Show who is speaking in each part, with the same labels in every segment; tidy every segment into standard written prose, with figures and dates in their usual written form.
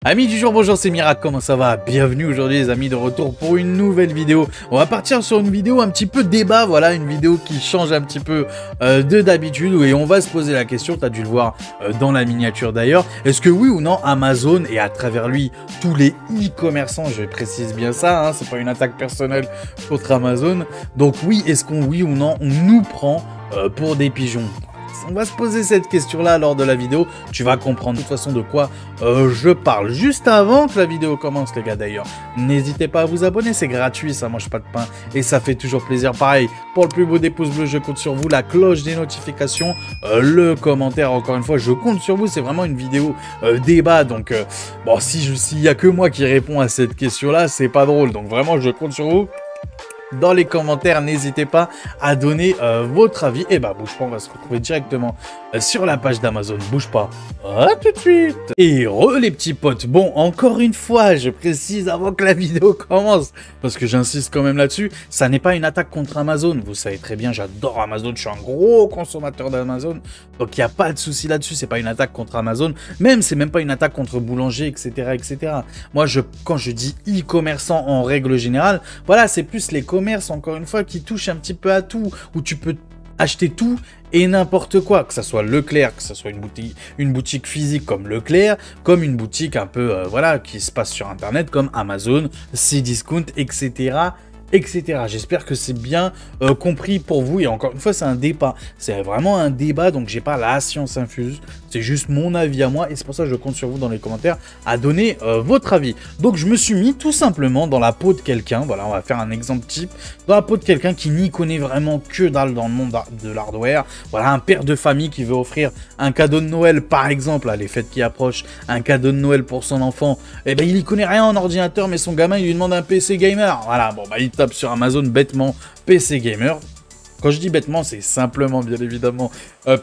Speaker 1: Amis du jour, bonjour, c'est Miracle, comment ça va? Bienvenue aujourd'hui les amis, de retour pour une nouvelle vidéo. On va partir sur une vidéo un petit peu débat, voilà, une vidéo qui change un petit peu de d'habitude et on va se poser la question, tu as dû le voir dans la miniature d'ailleurs, est-ce que oui ou non Amazon et à travers lui tous les e-commerçants, je précise bien ça, hein, c'est pas une attaque personnelle contre Amazon, donc oui, est-ce qu'on oui ou non on nous prend pour des pigeons? On va se poser cette question-là lors de la vidéo. Tu vas comprendre de toute façon de quoi je parle. Juste avant que la vidéo commence, les gars, d'ailleurs, n'hésitez pas à vous abonner. C'est gratuit, ça mange pas de pain. Et ça fait toujours plaisir. Pareil, pour le plus beau des pouces bleus, je compte sur vous. La cloche des notifications, le commentaire, encore une fois, je compte sur vous. C'est vraiment une vidéo débat. Donc, bon, s'il y a que moi qui réponds à cette question-là, c'est pas drôle. Donc, vraiment, je compte sur vous. Dans les commentaires, n'hésitez pas à donner votre avis. Et bah, bouge pas, on va se retrouver directement sur la page d'Amazon. Bouge pas. À tout de suite. Et les petits potes. Bon, encore une fois, je précise avant que la vidéo commence, parce que j'insiste quand même là-dessus, ça n'est pas une attaque contre Amazon. Vous savez très bien, j'adore Amazon. Je suis un gros consommateur d'Amazon. Donc, il n'y a pas de souci là-dessus. C'est pas une attaque contre Amazon. C'est même pas une attaque contre boulanger, etc., etc. Moi, quand je dis e-commerçant en règle générale, voilà, c'est plus les commerce, encore une fois, qui touche un petit peu à tout, où tu peux acheter tout et n'importe quoi, que ça soit Leclerc, que ça soit une boutique physique comme Leclerc, comme une boutique un peu, voilà, qui se passe sur Internet, comme Amazon, Cdiscount, etc., etc. J'espère que c'est bien compris pour vous. Et encore une fois, c'est un débat. C'est vraiment un débat, donc j'ai pas la science infuse. C'est juste mon avis à moi. Et c'est pour ça que je compte sur vous dans les commentaires à donner votre avis. Donc je me suis mis tout simplement dans la peau de quelqu'un. Voilà, on va faire un exemple type. Dans la peau de quelqu'un qui n'y connaît vraiment que dalle dans le monde de l'hardware. Voilà, un père de famille qui veut offrir un cadeau de Noël, par exemple, à les fêtes qui approchent, un cadeau de Noël pour son enfant. Et ben il y connaît rien en ordinateur, mais son gamin il lui demande un PC gamer. Voilà, bon bah il tape sur Amazon bêtement PC gamer. Quand je dis bêtement, c'est simplement, bien évidemment,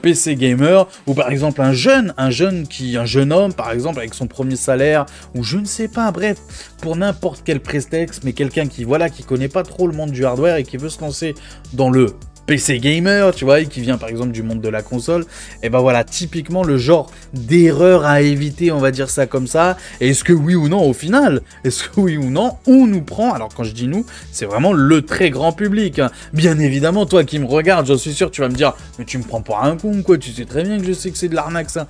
Speaker 1: PC gamer, ou par exemple un jeune homme, par exemple, avec son premier salaire, ou je ne sais pas, bref, pour n'importe quel prétexte, mais quelqu'un qui, voilà, qui connaît pas trop le monde du hardware et qui veut se lancer dans le PC gamer, tu vois, et qui vient par exemple du monde de la console, et ben voilà, typiquement le genre d'erreur à éviter, on va dire ça comme ça. Et est-ce que oui ou non, au final, est-ce que oui ou non, on nous prend, alors quand je dis nous, c'est vraiment le très grand public, hein. Bien évidemment, toi qui me regardes, j'en suis sûr, tu vas me dire, mais tu me prends pour un con, quoi, tu sais très bien que je sais que c'est de l'arnaque, ça.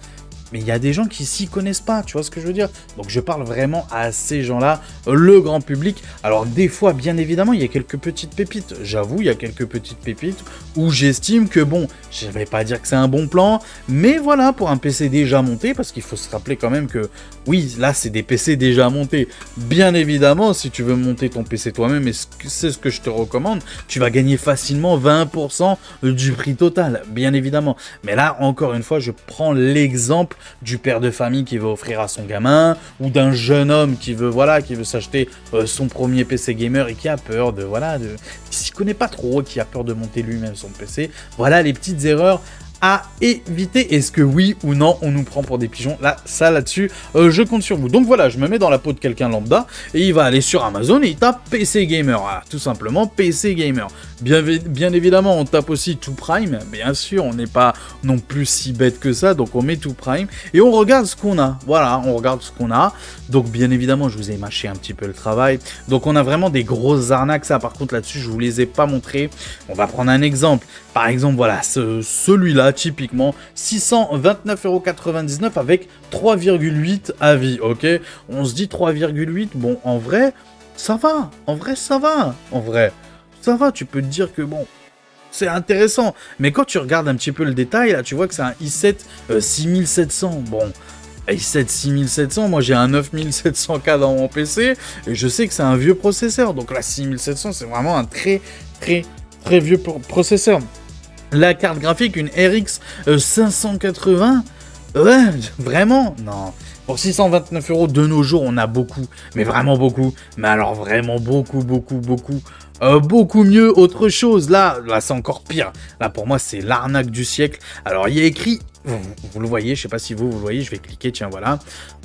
Speaker 1: Mais il y a des gens qui s'y connaissent pas, tu vois ce que je veux dire? Donc je parle vraiment à ces gens-là, le grand public. Alors des fois, bien évidemment, il y a quelques petites pépites. J'avoue, il y a quelques petites pépites où j'estime que bon, je ne vais pas dire que c'est un bon plan, mais voilà, pour un PC déjà monté, parce qu'il faut se rappeler quand même que, oui, là c'est des PC déjà montés. Bien évidemment, si tu veux monter ton PC toi-même, et c'est ce que je te recommande, tu vas gagner facilement 20% du prix total, bien évidemment. Mais là, encore une fois, je prends l'exemple du père de famille qui veut offrir à son gamin, ou d'un jeune homme qui veut, voilà, qui veut s'acheter son premier PC gamer et qui a peur de, voilà, qui s'y connaît pas trop, qui a peur de monter lui-même son PC. Voilà les petites erreurs à éviter. Est-ce que oui ou non on nous prend pour des pigeons? Là, ça là-dessus, je compte sur vous. Donc voilà, je me mets dans la peau de quelqu'un lambda et il va aller sur Amazon et il tape PC Gamer. Voilà, tout simplement PC Gamer. Bien évidemment, on tape aussi To Prime. Bien sûr, on n'est pas non plus si bête que ça. Donc on met To Prime et on regarde ce qu'on a. Voilà, on regarde ce qu'on a. Donc bien évidemment, je vous ai mâché un petit peu le travail. Donc on a vraiment des grosses arnaques. Ça, par contre, là-dessus, je vous les ai pas montrées. On va prendre un exemple. Par exemple, voilà, celui-là, typiquement, 629,99 € avec 3,8 à vie, ok? On se dit 3,8, bon, en vrai, ça va. En vrai, ça va. En vrai, ça va. Tu peux te dire que, bon, c'est intéressant. Mais quand tu regardes un petit peu le détail, là, tu vois que c'est un i7 6700. Bon, i7 6700, moi j'ai un 9700K dans mon PC, et je sais que c'est un vieux processeur. Donc là, 6700, c'est vraiment un très vieux processeur. La carte graphique, une RX 580, ouais, vraiment, non. Pour 629 € de nos jours, on a beaucoup, mais vraiment beaucoup. Mais alors vraiment beaucoup mieux autre chose. Là c'est encore pire. Là, pour moi, c'est l'arnaque du siècle. Alors, il y a écrit, vous le voyez, je sais pas si vous le voyez, je vais cliquer, tiens, voilà.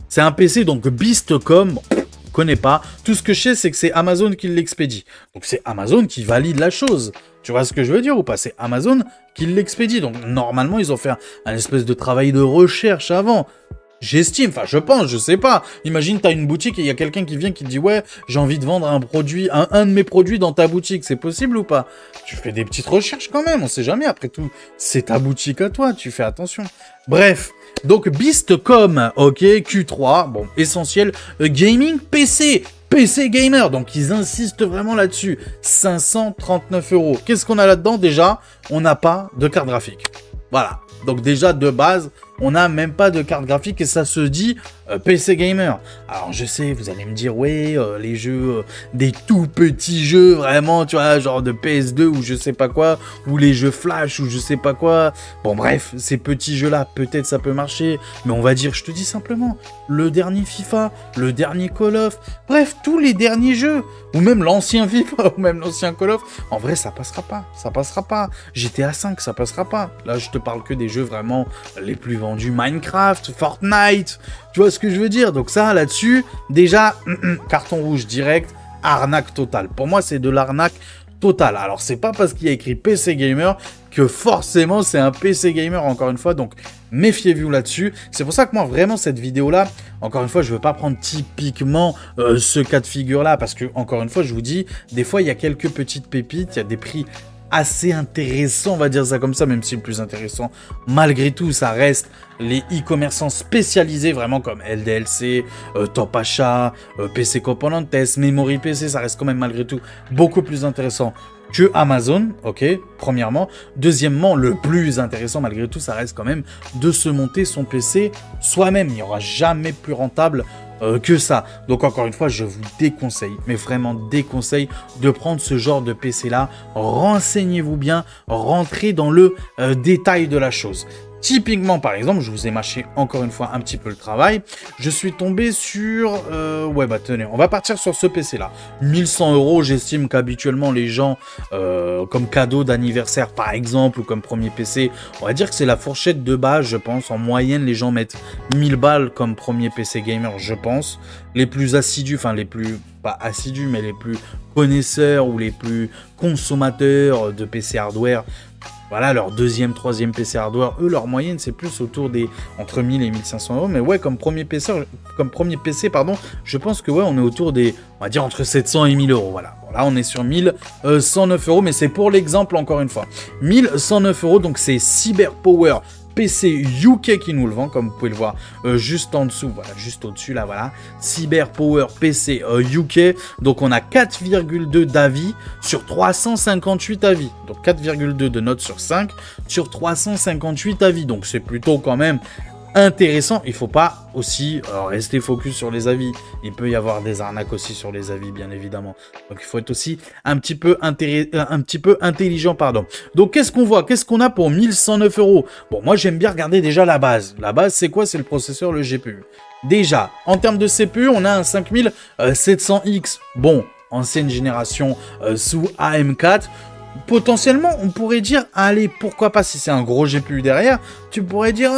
Speaker 1: C'est un PC, donc Beastcom. Bon, connais pas. Tout ce que je sais, c'est que c'est Amazon qui l'expédie. Donc c'est Amazon qui valide la chose. Tu vois ce que je veux dire ou pas? C'est Amazon qui l'expédie. Donc normalement, ils ont fait un espèce de travail de recherche avant. J'estime, enfin je pense, je sais pas. Imagine t'as une boutique et il y a quelqu'un qui vient qui te dit ouais, j'ai envie de vendre un produit, un de mes produits dans ta boutique, c'est possible ou pas? Tu fais des petites recherches quand même, on sait jamais, après tout, c'est ta boutique à toi, tu fais attention. Bref, donc Beastcom, ok, Q3, bon, essentiel, gaming PC. PC Gamer, donc ils insistent vraiment là-dessus. 539 €. Qu'est-ce qu'on a là-dedans déjà? On n'a pas de carte graphique. Voilà. Donc déjà, de base, on n'a même pas de carte graphique et ça se dit PC Gamer. Alors je sais, vous allez me dire, ouais, les jeux, des tout petits jeux, vraiment, tu vois, genre de PS2 ou je sais pas quoi, ou les jeux Flash ou je sais pas quoi. Bon bref, ces petits jeux-là, peut-être ça peut marcher, mais on va dire, je te dis simplement, le dernier FIFA, le dernier Call of, bref, tous les derniers jeux, ou même l'ancien FIFA, ou même l'ancien Call of, en vrai, ça passera pas, ça passera pas. GTA 5, ça passera pas. Là, je te parle que des jeux vraiment les plus vendus, Minecraft, Fortnite, tu vois ce que je veux dire? Donc ça, là-dessus, déjà, carton rouge direct, arnaque totale. Pour moi, c'est de l'arnaque totale. Alors, c'est pas parce qu'il y a écrit PC Gamer que forcément, c'est un PC Gamer, encore une fois. Donc, méfiez-vous là-dessus. C'est pour ça que moi, vraiment, cette vidéo-là, encore une fois, je veux pas prendre typiquement ce cas de figure-là. Parce que, encore une fois, je vous dis, des fois, il y a quelques petites pépites, il y a des prix assez intéressant, on va dire ça comme ça, même si le plus intéressant, malgré tout, ça reste les e-commerçants spécialisés, vraiment comme LDLC, Top Achat, PC Componentes, Memory PC, ça reste quand même malgré tout beaucoup plus intéressant que Amazon, ok, premièrement. Deuxièmement, le plus intéressant malgré tout, ça reste quand même de se monter son PC soi-même. Il n'y aura jamais plus rentable que ça. Donc encore une fois, je vous déconseille, mais vraiment déconseille de prendre ce genre de PC là. Renseignez-vous bien, rentrez dans le détail de la chose. Typiquement, par exemple, je vous ai mâché encore une fois un petit peu le travail. Je suis tombé sur... ouais, bah tenez, on va partir sur ce PC-là. 1100 €, j'estime qu'habituellement, les gens, comme cadeau d'anniversaire, par exemple, ou comme premier PC, on va dire que c'est la fourchette de base, je pense. En moyenne, les gens mettent 1000 balles comme premier PC gamer, je pense. Les plus assidus, enfin les plus... pas assidus, mais les plus connaisseurs ou les plus consommateurs de PC hardware... Voilà, leur deuxième, troisième PC hardware, eux, leur moyenne, c'est plus autour des entre 1000 et 1500 €. Mais ouais, comme premier PC, pardon, je pense que ouais, on est autour des, on va dire, entre 700 et 1000 €. Voilà. Bon, là, on est sur 1109 €, mais c'est pour l'exemple, encore une fois. 1109 €, donc c'est CyberPower PC UK qui nous le vend, comme vous pouvez le voir juste en dessous, voilà, juste au-dessus là, voilà, CyberPower PC UK, donc on a 4,2 d'avis sur 358 avis, donc 4,2 de notes sur 5 sur 358 avis, donc c'est plutôt quand même intéressant. Il faut pas aussi rester focus sur les avis. Il peut y avoir des arnaques aussi sur les avis, bien évidemment. Donc il faut être aussi un petit peu intelligent, pardon. Donc qu'est-ce qu'on voit? Qu'est-ce qu'on a pour 1109 €? Bon, moi j'aime bien regarder déjà la base. La base, c'est quoi? C'est le processeur, le GPU. Déjà, en termes de CPU, on a un 5700X. Bon, ancienne génération sous AM4. Potentiellement, on pourrait dire, allez, pourquoi pas, si c'est un gros GPU derrière, tu pourrais dire,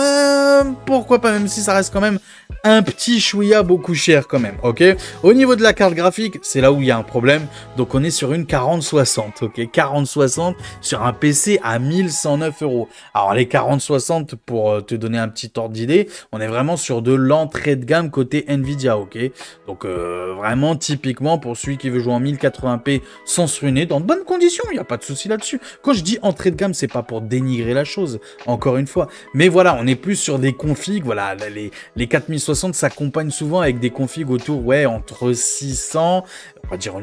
Speaker 1: pourquoi pas, même si ça reste quand même un petit chouïa beaucoup cher quand même, ok? Au niveau de la carte graphique, c'est là où il y a un problème, donc on est sur une 4060, ok? 4060 sur un PC à 1109 €. Alors les 4060, pour te donner un petit ordre d'idée, on est vraiment sur de l'entrée de gamme côté Nvidia, ok? Donc vraiment, typiquement, pour celui qui veut jouer en 1080p sans se ruiner, dans de bonnes conditions, il n'y a pas de souci là-dessus. Quand je dis entrée de gamme, c'est pas pour dénigrer la chose, encore une fois. Mais voilà, on est plus sur des configs, voilà, les 4060 s'accompagnent souvent avec des configs autour, ouais, entre 600, on va dire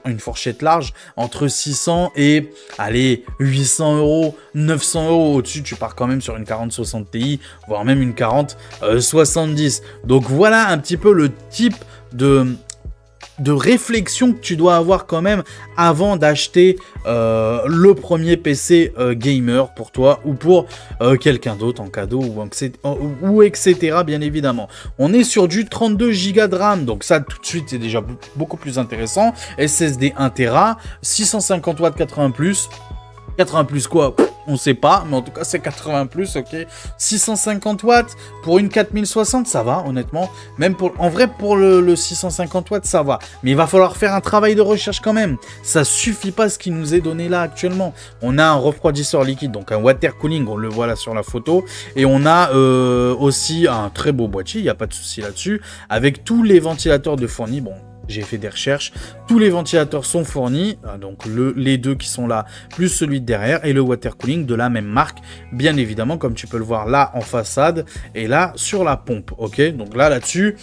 Speaker 1: une fourchette large, entre 600 et, allez, 800 €, 900 € au-dessus, tu pars quand même sur une 4060 Ti, voire même une 4070. Donc voilà un petit peu le type de réflexion que tu dois avoir quand même avant d'acheter le premier PC gamer pour toi ou pour quelqu'un d'autre en cadeau ou etc. bien évidemment. On est sur du 32 Go de RAM, donc ça tout de suite c'est déjà beaucoup plus intéressant. SSD 1 Tera, 650 watts 80+. 80 plus quoi? On sait pas, mais en tout cas c'est 80 plus, ok. 650 watts pour une 4060, ça va honnêtement. Même pour, en vrai pour le 650 watts, ça va. Mais il va falloir faire un travail de recherche quand même. Ça suffit pas ce qui nous est donné là actuellement. On a un refroidisseur liquide, donc un water cooling, on le voit là sur la photo. Et on a aussi un très beau boîtier, il n'y a pas de souci là-dessus. Avec tous les ventilateurs de fournis, bon... J'ai fait des recherches, tous les ventilateurs sont fournis, donc les deux qui sont là, plus celui de derrière, et le water cooling de la même marque, bien évidemment, comme tu peux le voir là en façade, et là sur la pompe, ok. Donc là-dessus,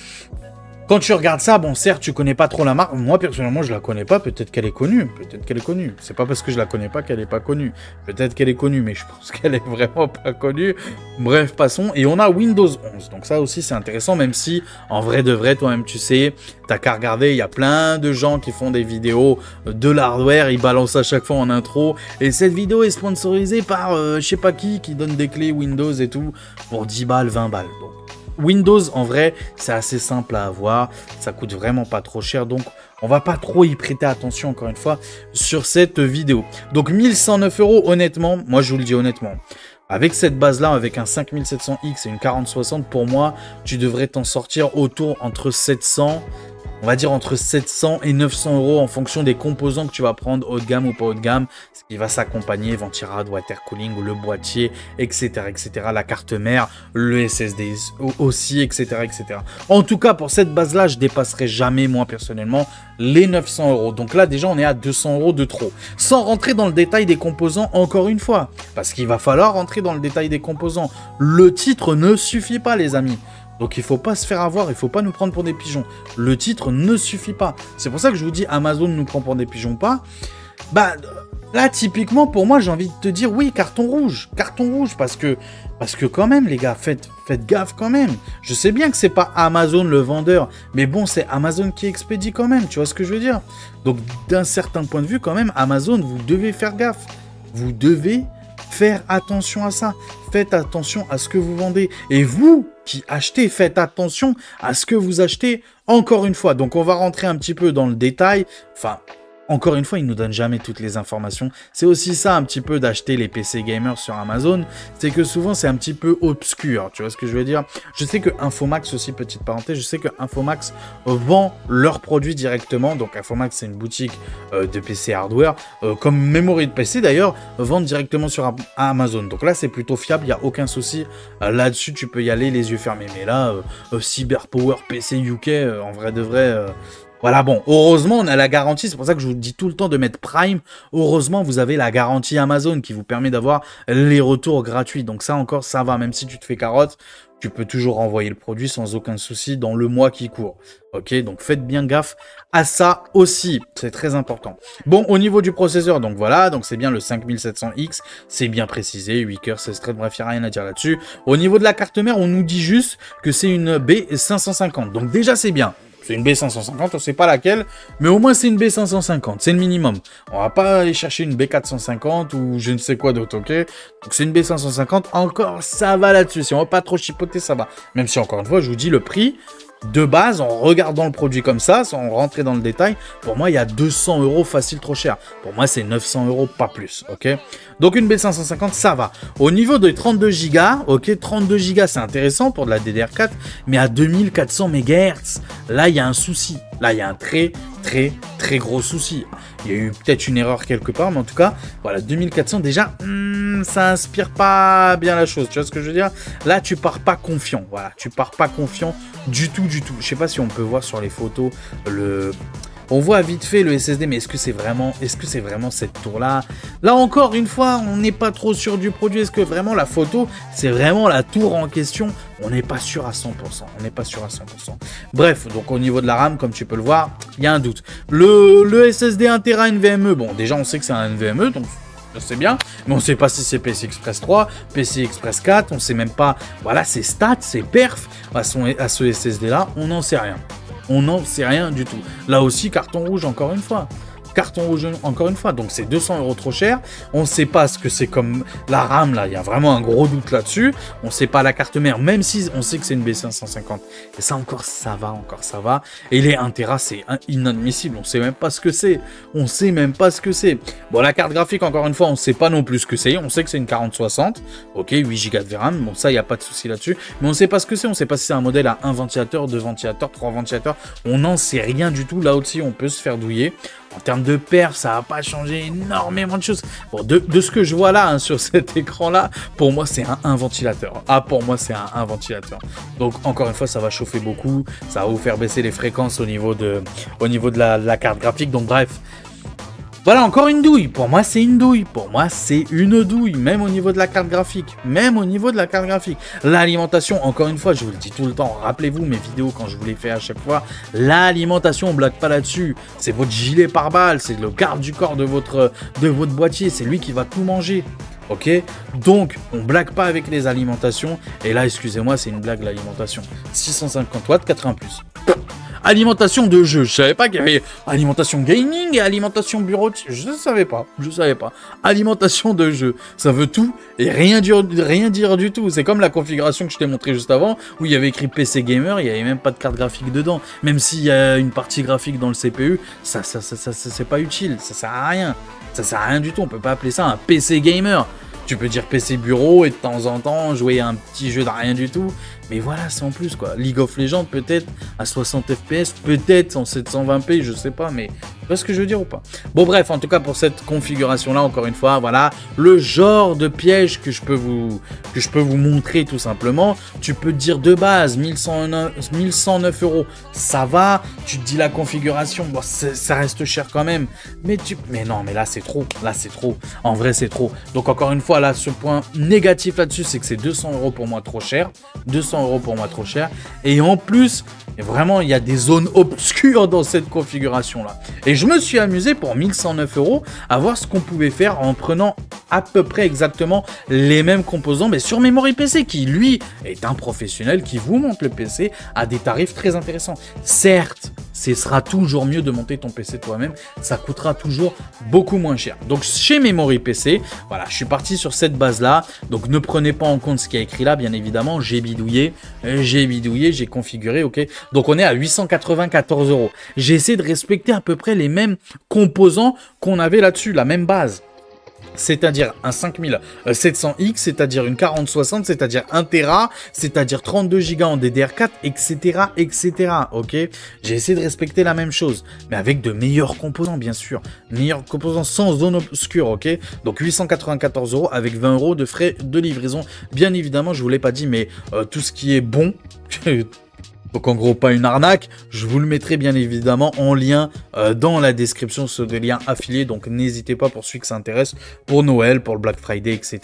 Speaker 1: quand tu regardes ça, bon, certes, tu connais pas trop la marque. Moi, personnellement, je la connais pas. Peut-être qu'elle est connue. Peut-être qu'elle est connue. C'est pas parce que je la connais pas qu'elle est pas connue. Peut-être qu'elle est connue, mais je pense qu'elle est vraiment pas connue. Bref, passons. Et on a Windows 11. Donc ça aussi, c'est intéressant, même si, en vrai de vrai, toi-même, tu sais, t'as qu'à regarder. Il y a plein de gens qui font des vidéos de l'hardware. Ils balancent à chaque fois en intro. Et cette vidéo est sponsorisée par je sais pas qui donne des clés Windows et tout pour 10 balles, 20 balles. Donc, Windows, en vrai, c'est assez simple à avoir, ça coûte vraiment pas trop cher, donc on va pas trop y prêter attention, encore une fois, sur cette vidéo. Donc 1109 €, honnêtement, moi je vous le dis honnêtement, avec cette base-là, avec un 5700X et une 4060, pour moi, tu devrais t'en sortir autour entre 700... On va dire entre 700 et 900 € en fonction des composants que tu vas prendre haut de gamme ou pas haut de gamme, ce qui va s'accompagner, ventirad, water cooling, le boîtier, etc., etc., la carte mère, le SSD aussi, etc., etc. En tout cas, pour cette base-là, je dépasserai jamais, moi, personnellement, les 900 €. Donc là, déjà, on est à 200 € de trop. Sans rentrer dans le détail des composants, encore une fois, parce qu'il va falloir rentrer dans le détail des composants. Le titre ne suffit pas, les amis. Donc il faut pas se faire avoir, il faut pas nous prendre pour des pigeons. Le titre ne suffit pas. C'est pour ça que je vous dis Amazon nous prend pour des pigeons pas. Bah là typiquement pour moi j'ai envie de te dire oui, carton rouge parce que quand même les gars, faites gaffe quand même. Je sais bien que c'est pas Amazon le vendeur, mais bon, c'est Amazon qui expédie quand même, tu vois ce que je veux dire? Donc d'un certain point de vue quand même Amazon, vous devez faire gaffe. Vous devez faire attention à ça. Faites attention à ce que vous vendez. Et vous qui achetez, faites attention à ce que vous achetez encore une fois. Donc on va rentrer un petit peu dans le détail. Enfin, encore une fois, ils ne nous donnent jamais toutes les informations. C'est aussi ça un petit peu d'acheter les PC gamers sur Amazon. C'est que souvent c'est un petit peu obscur. Tu vois ce que je veux dire? Je sais que Infomax aussi, petite parenthèse, je sais que Infomax vend leurs produits directement. Donc Infomax c'est une boutique de PC hardware. Comme Memory de PC d'ailleurs, vendent directement sur Amazon. Donc là c'est plutôt fiable, il n'y a aucun souci. Là-dessus tu peux y aller les yeux fermés. Mais là, Cyberpower PC UK, en vrai de vrai... Voilà, bon, heureusement, on a la garantie, c'est pour ça que je vous dis tout le temps de mettre Prime. Heureusement, vous avez la garantie Amazon qui vous permet d'avoir les retours gratuits. Donc ça encore, ça va, même si tu te fais carotte, tu peux toujours renvoyer le produit sans aucun souci dans le mois qui court. Ok, donc faites bien gaffe à ça aussi, c'est très important. Bon, au niveau du processeur, donc voilà, donc c'est bien le 5700X, c'est bien précisé, 8 cœurs, 16 threads, bref, il n'y a rien à dire là-dessus. Au niveau de la carte mère, on nous dit juste que c'est une B550, donc déjà c'est bien. C'est une B550, on ne sait pas laquelle, mais au moins c'est une B550, c'est le minimum. On va pas aller chercher une B450 ou je ne sais quoi d'autre, ok? Donc c'est une B550, encore ça va là-dessus. Si on va pas trop chipoter, ça va. Même si encore une fois, je vous dis le prix de base, en regardant le produit comme ça, sans rentrer dans le détail, pour moi il y a 200 € facile trop cher. Pour moi c'est 900 €, pas plus, ok? Donc une B550, ça va. Au niveau de 32 Go, ok, 32 Go c'est intéressant pour de la DDR4, mais à 2400 MHz, là il y a un souci. Là il y a un très gros souci. Il y a eu peut-être une erreur quelque part, mais en tout cas, voilà, 2400 déjà, ça inspire pas bien la chose. Tu vois ce que je veux dire? Là, tu pars pas confiant. Voilà, tu pars pas confiant du tout. Je sais pas si on peut voir sur les photos On voit vite fait le SSD, mais est-ce que c'est vraiment cette tour-là? Là encore, une fois, on n'est pas trop sûr du produit. Est-ce que vraiment la photo, c'est vraiment la tour en question? On n'est pas sûr à 100%. On n'est pas sûr à 100%. Bref, donc au niveau de la RAM, comme tu peux le voir, il y a un doute. Le SSD 1 Tera NVMe, bon, déjà on sait que c'est un NVMe, donc c'est bien, mais on ne sait pas si c'est PCI Express 3, PCI Express 4, on ne sait même pas, voilà, ses stats, ses perfs à ce SSD-là, on n'en sait rien. On n'en sait rien du tout. Là aussi, carton rouge, encore une fois. carton rouge encore une fois, donc c'est 200 € trop cher. On sait pas ce que c'est comme la RAM là, il y a vraiment un gros doute là-dessus. On sait pas la carte mère, même si on sait que c'est une B550. Et ça encore ça va. Et les 1 Tera c'est inadmissible, on sait même pas ce que c'est. Bon, la carte graphique encore une fois, on sait pas non plus ce que c'est. On sait que c'est une 4060, ok, 8 Go de RAM, bon ça il y a pas de souci là-dessus. Mais on sait pas ce que c'est, on sait pas si c'est un modèle à 1 ventilateur, 2 ventilateurs, 3 ventilateurs. On n'en sait rien du tout. Là aussi, on peut se faire douiller. En termes de perf, ça va pas changer énormément de choses. Bon, de ce que je vois là, hein, sur cet écran-là, pour moi, c'est un ventilateur. Ah, pour moi, c'est un ventilateur. Donc, encore une fois, ça va chauffer beaucoup. Ça va vous faire baisser les fréquences au niveau de la carte graphique. Donc, bref. Voilà, encore une douille. Pour moi, c'est une douille. Même au niveau de la carte graphique. L'alimentation, encore une fois, je vous le dis tout le temps. Rappelez-vous mes vidéos quand je vous les fais à chaque fois. L'alimentation, on blague pas là-dessus. C'est votre gilet pare-balles. C'est le garde du corps de votre boîtier. C'est lui qui va tout manger. Ok, donc on blague pas avec les alimentations. Et là, excusez-moi, c'est une blague l'alimentation. 650 watts, 80+. Alimentation de jeu, je savais pas qu'il y avait alimentation gaming et alimentation bureautique, je savais pas. Alimentation de jeu, ça veut tout et rien dire du tout. C'est comme la configuration que je t'ai montré juste avant, où il y avait écrit PC Gamer, il y avait même pas de carte graphique dedans. Même s'il y a une partie graphique dans le CPU, ça c'est pas utile, ça sert à rien. Ça sert à rien du tout, on peut pas appeler ça un PC Gamer. Tu peux dire PC bureau et de temps en temps jouer à un petit jeu de rien du tout. Mais voilà, c'est en plus quoi. League of Legends peut-être à 60 FPS, peut-être en 720p, je sais pas, mais tu vois ce que je veux dire ou pas? Bon bref, en tout cas pour cette configuration là, encore une fois, voilà le genre de piège que je peux vous montrer tout simplement. Tu peux te dire de base 1109 €, ça va. Tu te dis la configuration, bon, ça reste cher quand même. Mais non, mais là c'est trop. En vrai c'est trop. Donc encore une fois là, ce point négatif là-dessus, c'est que c'est 200 € pour moi trop cher. 200 € pour moi trop cher. Et en plus, vraiment, il y a des zones obscures dans cette configuration-là. Et je me suis amusé pour 1109 € à voir ce qu'on pouvait faire en prenant à peu près exactement les mêmes composants, mais sur Memory PC, qui lui est un professionnel qui vous monte le PC à des tarifs très intéressants. Certes, ce sera toujours mieux de monter ton PC toi-même, ça coûtera toujours beaucoup moins cher. Donc chez Memory PC, voilà, je suis parti sur cette base-là. Donc ne prenez pas en compte ce qui a écrit là, bien évidemment, j'ai bidouillé, j'ai configuré, ok. Donc on est à 894 €. J'ai essayé de respecter à peu près les mêmes composants qu'on avait là-dessus, la même base. C'est-à-dire un 5700X, c'est-à-dire une 4060, c'est-à-dire 1 Tera, c'est-à-dire 32 Go en DDR4, etc. Ok, j'ai essayé de respecter la même chose, mais avec de meilleurs composants, bien sûr. Meilleurs composants sans zone obscure, ok. Donc 894 € avec 20 € de frais de livraison. Bien évidemment, je vous l'ai pas dit, mais tout ce qui est bon... Donc en gros pas une arnaque, je vous le mettrai bien évidemment en lien dans la description sur des liens affiliés, donc n'hésitez pas pour celui que ça intéresse, pour Noël, pour le Black Friday, etc.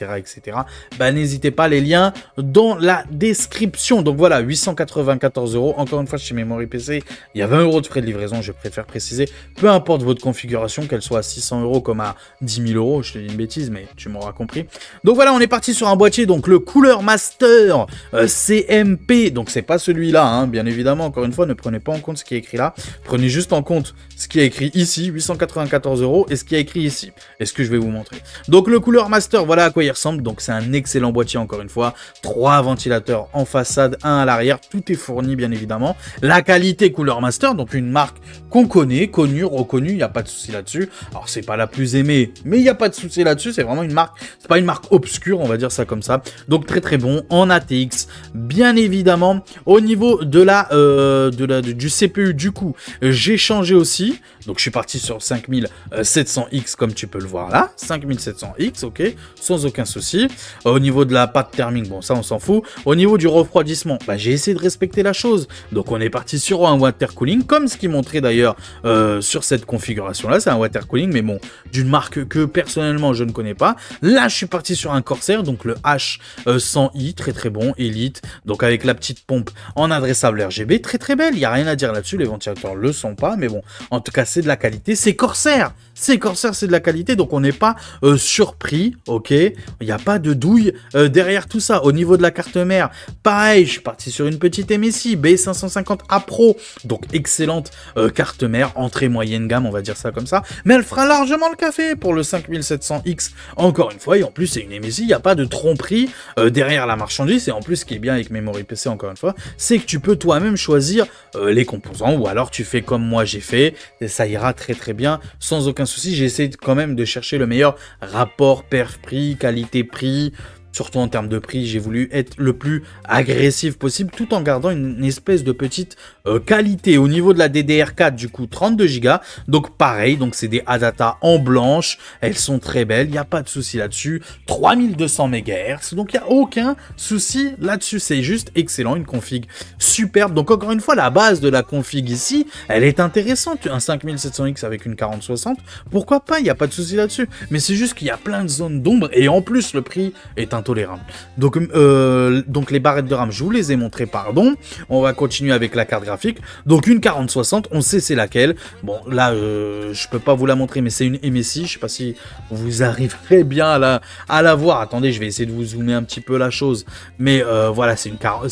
Speaker 1: Bah n'hésitez pas, les liens dans la description. Donc voilà, 894 €, encore une fois chez Memory PC, il y a 20 € de frais de livraison, je préfère préciser, peu importe votre configuration, qu'elle soit à 600 € comme à 10 000 €, je te dis une bêtise, mais tu m'auras compris. Donc voilà, on est parti sur un boîtier, donc le Cooler Master CMP, donc c'est pas celui-là, hein, bien évidemment, encore une fois, ne prenez pas en compte ce qui est écrit là. Prenez juste en compte ce qui est écrit ici, 894 € et ce qui est écrit ici. Et ce que je vais vous montrer. Donc le Cooler Master, voilà à quoi il ressemble. Donc c'est un excellent boîtier, encore une fois. 3 ventilateurs en façade, 1 à l'arrière. Tout est fourni, bien évidemment. La qualité Cooler Master, donc une marque qu'on connaît, connue, reconnue. Il n'y a pas de souci là-dessus. Alors c'est pas la plus aimée, mais il n'y a pas de souci là-dessus. C'est vraiment une marque, c'est pas une marque obscure, on va dire ça comme ça. Donc très très bon en ATX, bien évidemment. Au niveau de du CPU, du coup, j'ai changé aussi. Donc, je suis parti sur 5700X, comme tu peux le voir là. 5700X, ok, sans aucun souci. Au niveau de la pâte thermique, bon, ça, on s'en fout. Au niveau du refroidissement, bah, j'ai essayé de respecter la chose. Donc, on est parti sur un water cooling, comme ce qui montrait d'ailleurs sur cette configuration-là. C'est un water cooling, mais bon, d'une marque que personnellement, je ne connais pas. Là, je suis parti sur un Corsair, donc le H100i, très très bon, Elite. Donc, avec la petite pompe en adressable RGB, très très belle, il n'y a rien à dire là-dessus, les ventilateurs le sont pas, mais bon, en tout cas c'est de la qualité, c'est Corsair, c'est Corsair, c'est de la qualité, donc on n'est pas surpris, ok. Il n'y a pas de douille derrière tout ça. Au niveau de la carte mère, pareil, je suis parti sur une petite MSI B550A Pro, donc excellente carte mère, entrée moyenne gamme, on va dire ça comme ça, mais elle fera largement le café pour le 5700X, encore une fois, et en plus c'est une MSI, il n'y a pas de tromperie derrière la marchandise, et en plus ce qui est bien avec Memory PC, encore une fois, c'est que tu peux toi-même choisir les composants, ou alors tu fais comme moi j'ai fait, et ça ira très très bien, sans aucun souci. J'ai essayé quand même de chercher le meilleur rapport perf-prix, qualité-prix. Surtout en termes de prix, j'ai voulu être le plus agressif possible tout en gardant une espèce de petite qualité. Au niveau de la DDR4, du coup, 32 Go. Donc pareil, donc c'est des ADATA en blanche. Elles sont très belles, il n'y a pas de souci là-dessus. 3200 MHz, donc il n'y a aucun souci là-dessus. C'est juste excellent, une config superbe. Donc encore une fois, la base de la config ici, elle est intéressante. Un 5700X avec une 4060, pourquoi pas, il n'y a pas de souci là-dessus. Mais c'est juste qu'il y a plein de zones d'ombre et en plus, le prix est intolérable. Donc les barrettes de RAM, je vous les ai montrées, pardon. On va continuer avec la carte graphique. Donc une 4060, on sait c'est laquelle. Bon, là, je peux pas vous la montrer, mais c'est une MSI. Je sais pas si vous arriverez bien à la voir. Attendez, je vais essayer de vous zoomer un petit peu la chose. Mais voilà, c'est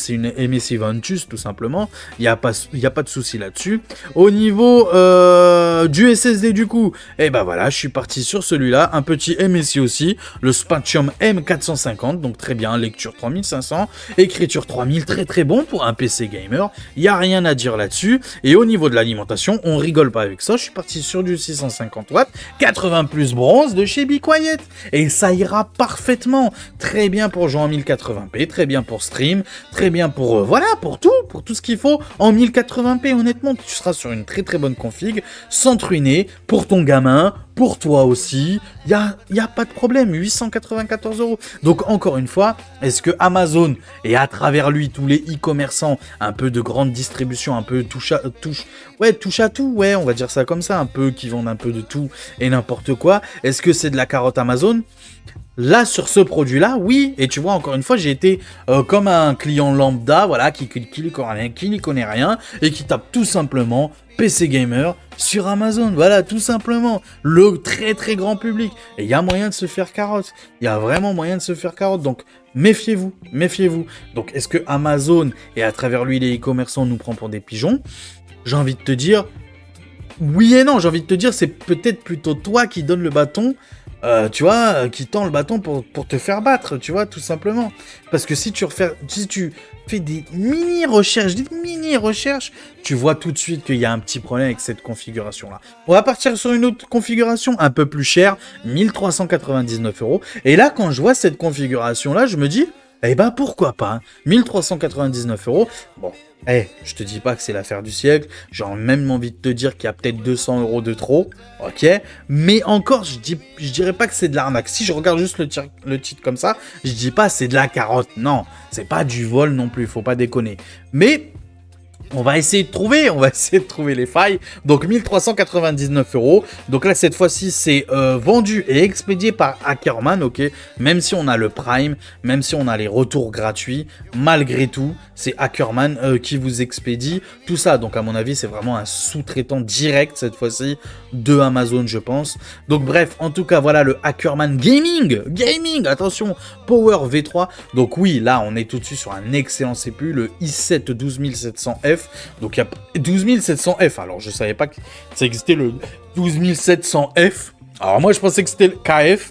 Speaker 1: une MSI Ventus, tout simplement. Il n'y a pas de souci là-dessus. Au niveau du SSD, du coup, et ben voilà, je suis parti sur celui-là. Un petit MSI aussi, le Spatium M450. Donc très bien, lecture 3500, écriture 3000, très très bon pour un PC gamer, il n'y a rien à dire là-dessus. Et au niveau de l'alimentation, on rigole pas avec ça, je suis parti sur du 650 watts, 80 plus bronze de chez Be Quiet, et ça ira parfaitement, très bien pour jouer en 1080p, très bien pour stream, très bien pour, voilà, pour tout ce qu'il faut en 1080p, honnêtement, tu seras sur une très très bonne config, sans te ruiner, pour ton gamin, pour toi aussi, il y a pas de problème, 894 €. Donc encore une fois, est-ce que Amazon et à travers lui tous les e-commerçants, un peu de grande distribution, un peu touche à tout, ouais, on va dire ça comme ça, un peu qui vendent un peu de tout et n'importe quoi, est-ce que c'est de la carotte Amazon ? Là, sur ce produit-là, oui. Et tu vois, encore une fois, j'ai été comme un client lambda, voilà, qui n'y connaît rien et qui tape tout simplement PC Gamer sur Amazon. Voilà, tout simplement. Le très très grand public. Et il y a moyen de se faire carotte. Il y a vraiment moyen de se faire carotte. Donc, méfiez-vous, méfiez-vous. Donc, est-ce que Amazon et à travers lui les e-commerçants nous prend pour des pigeons ? J'ai envie de te dire, oui et non. J'ai envie de te dire, c'est peut-être plutôt toi qui donne le bâton. Tu vois, qui tend le bâton pour te faire battre, tu vois, tout simplement. Parce que si tu fais des mini-recherches, tu vois tout de suite qu'il y a un petit problème avec cette configuration-là. On va partir sur une autre configuration un peu plus chère, 1399 €. Et là, quand je vois cette configuration-là, je me dis, eh ben pourquoi pas, 1399 €. Bon, je te dis pas que c'est l'affaire du siècle, j'ai même envie de te dire qu'il y a peut-être 200 € de trop, ok, mais encore, je dirais pas que c'est de l'arnaque. Si je regarde juste le titre comme ça, je dis pas c'est de la carotte, non, c'est pas du vol non plus, faut pas déconner. Mais on va essayer de trouver les failles. Donc 1399 €. Donc là cette fois-ci c'est vendu et expédié par Ackerman, ok. Même si on a le Prime, même si on a les retours gratuits, malgré tout c'est Ackerman qui vous expédie tout ça. Donc à mon avis c'est vraiment un sous-traitant direct cette fois-ci de Amazon, je pense. Donc bref, en tout cas voilà le Ackerman Gaming, attention, Power V3. Donc oui, là on est tout de suite sur un excellent CPU, le i7 12700F. Donc il y a 12700F. Alors je savais pas que ça existait le 12700F. Alors moi je pensais que c'était le KF.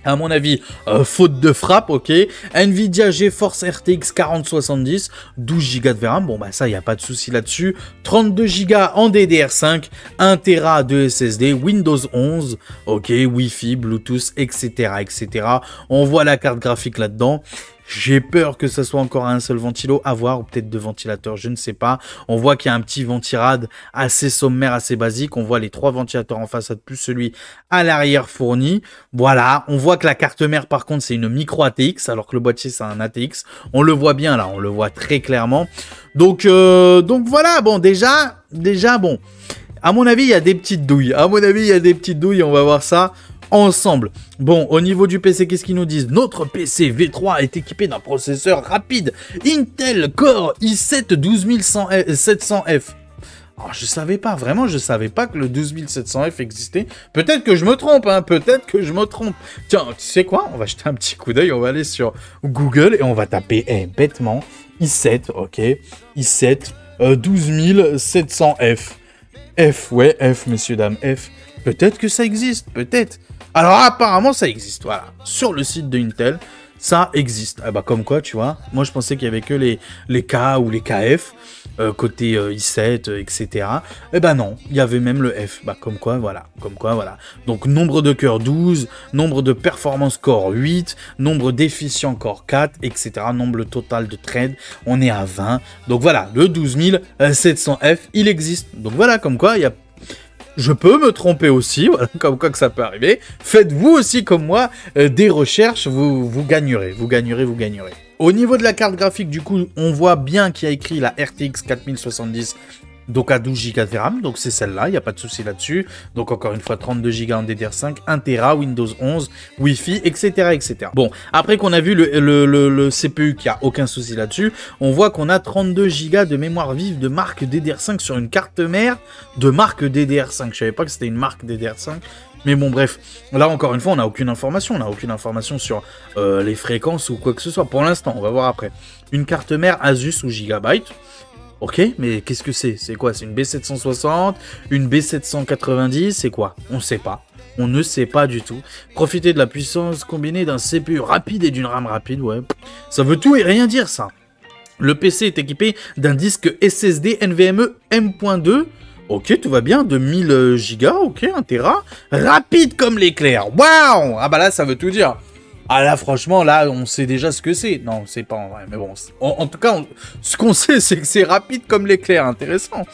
Speaker 1: À mon avis, faute de frappe, ok. Nvidia GeForce RTX 4070, 12 Go de VRAM, bon bah ça, il n'y a pas de souci là-dessus. 32 Go en DDR5, 1 Tera de SSD, Windows 11, ok, Wi-Fi, Bluetooth, etc., etc. On voit la carte graphique là-dedans. J'ai peur que ça soit encore un seul ventilo à voir, ou peut-être deux ventilateurs, je ne sais pas. On voit qu'il y a un petit ventirad assez sommaire, assez basique. On voit les 3 ventilateurs en façade, plus celui à l'arrière fourni. Voilà, on voit que la carte mère, par contre, c'est une micro ATX, alors que le boîtier, c'est un ATX. On le voit bien, là, on le voit très clairement. Donc voilà, bon, déjà, bon. À mon avis, il y a des petites douilles. On va voir ça ensemble. Bon, au niveau du PC, qu'est-ce qu'ils nous disent? Notre PC V3 est équipé d'un processeur rapide Intel Core i7 12700F. Alors, je savais pas, vraiment, je savais pas que le 12700F existait. Peut-être que je me trompe, hein, peut-être que je me trompe. Tiens, tu sais quoi? On va jeter un petit coup d'œil, on va aller sur Google et on va taper, bêtement, i7, ok, i7, 12700F. F, ouais, F, messieurs, dames, F. Peut-être que ça existe, peut-être. Alors, apparemment, ça existe, voilà. Sur le site de Intel, ça existe. Ah bah, comme quoi, tu vois, moi, je pensais qu'il y avait que les K ou les KF, côté i7, etc. Eh ben non, il y avait même le F. Bah, comme quoi, voilà. Donc, nombre de cœurs 12, nombre de performance core 8, nombre d'efficient core 4, etc. Nombre total de threads, on est à 20. Donc, voilà, le 12700F, il existe. Donc, voilà, comme quoi, il y a... Je peux me tromper aussi, voilà, comme quoi que ça peut arriver. Faites-vous aussi comme moi des recherches, vous gagnerez. Au niveau de la carte graphique, du coup, on voit bien qu'il y a écrit la RTX 4070, donc à 12 Go de RAM, donc c'est celle-là, il n'y a pas de souci là-dessus. Donc encore une fois, 32 Go en DDR5, 1 Tera, Windows 11, Wi-Fi, etc., etc. Bon, après qu'on a vu le CPU qui a aucun souci là-dessus, on voit qu'on a 32 Go de mémoire vive de marque DDR5 sur une carte mère de marque DDR5. Je savais pas que c'était une marque DDR5. Mais bon, bref, là encore une fois, on n'a aucune information. On n'a aucune information sur les fréquences ou quoi que ce soit. Pour l'instant, on va voir après. Une carte mère Asus ou Gigabyte. Ok, mais qu'est-ce que c'est? C'est quoi? C'est une B760, une B790, c'est quoi? On ne sait pas. On ne sait pas du tout. Profiter de la puissance combinée d'un CPU rapide et d'une RAM rapide, ouais. Ça veut tout et rien dire, ça. Le PC est équipé d'un disque SSD NVMe M.2. Ok, tout va bien, 2000 Go, ok, 1 Tera. Rapide comme l'éclair, waouh! Ah bah là, ça veut tout dire. Ah là, franchement, là, on sait déjà ce que c'est. Non, c'est pas en vrai, mais bon. En tout cas, ce qu'on sait, c'est que c'est rapide comme l'éclair, intéressant.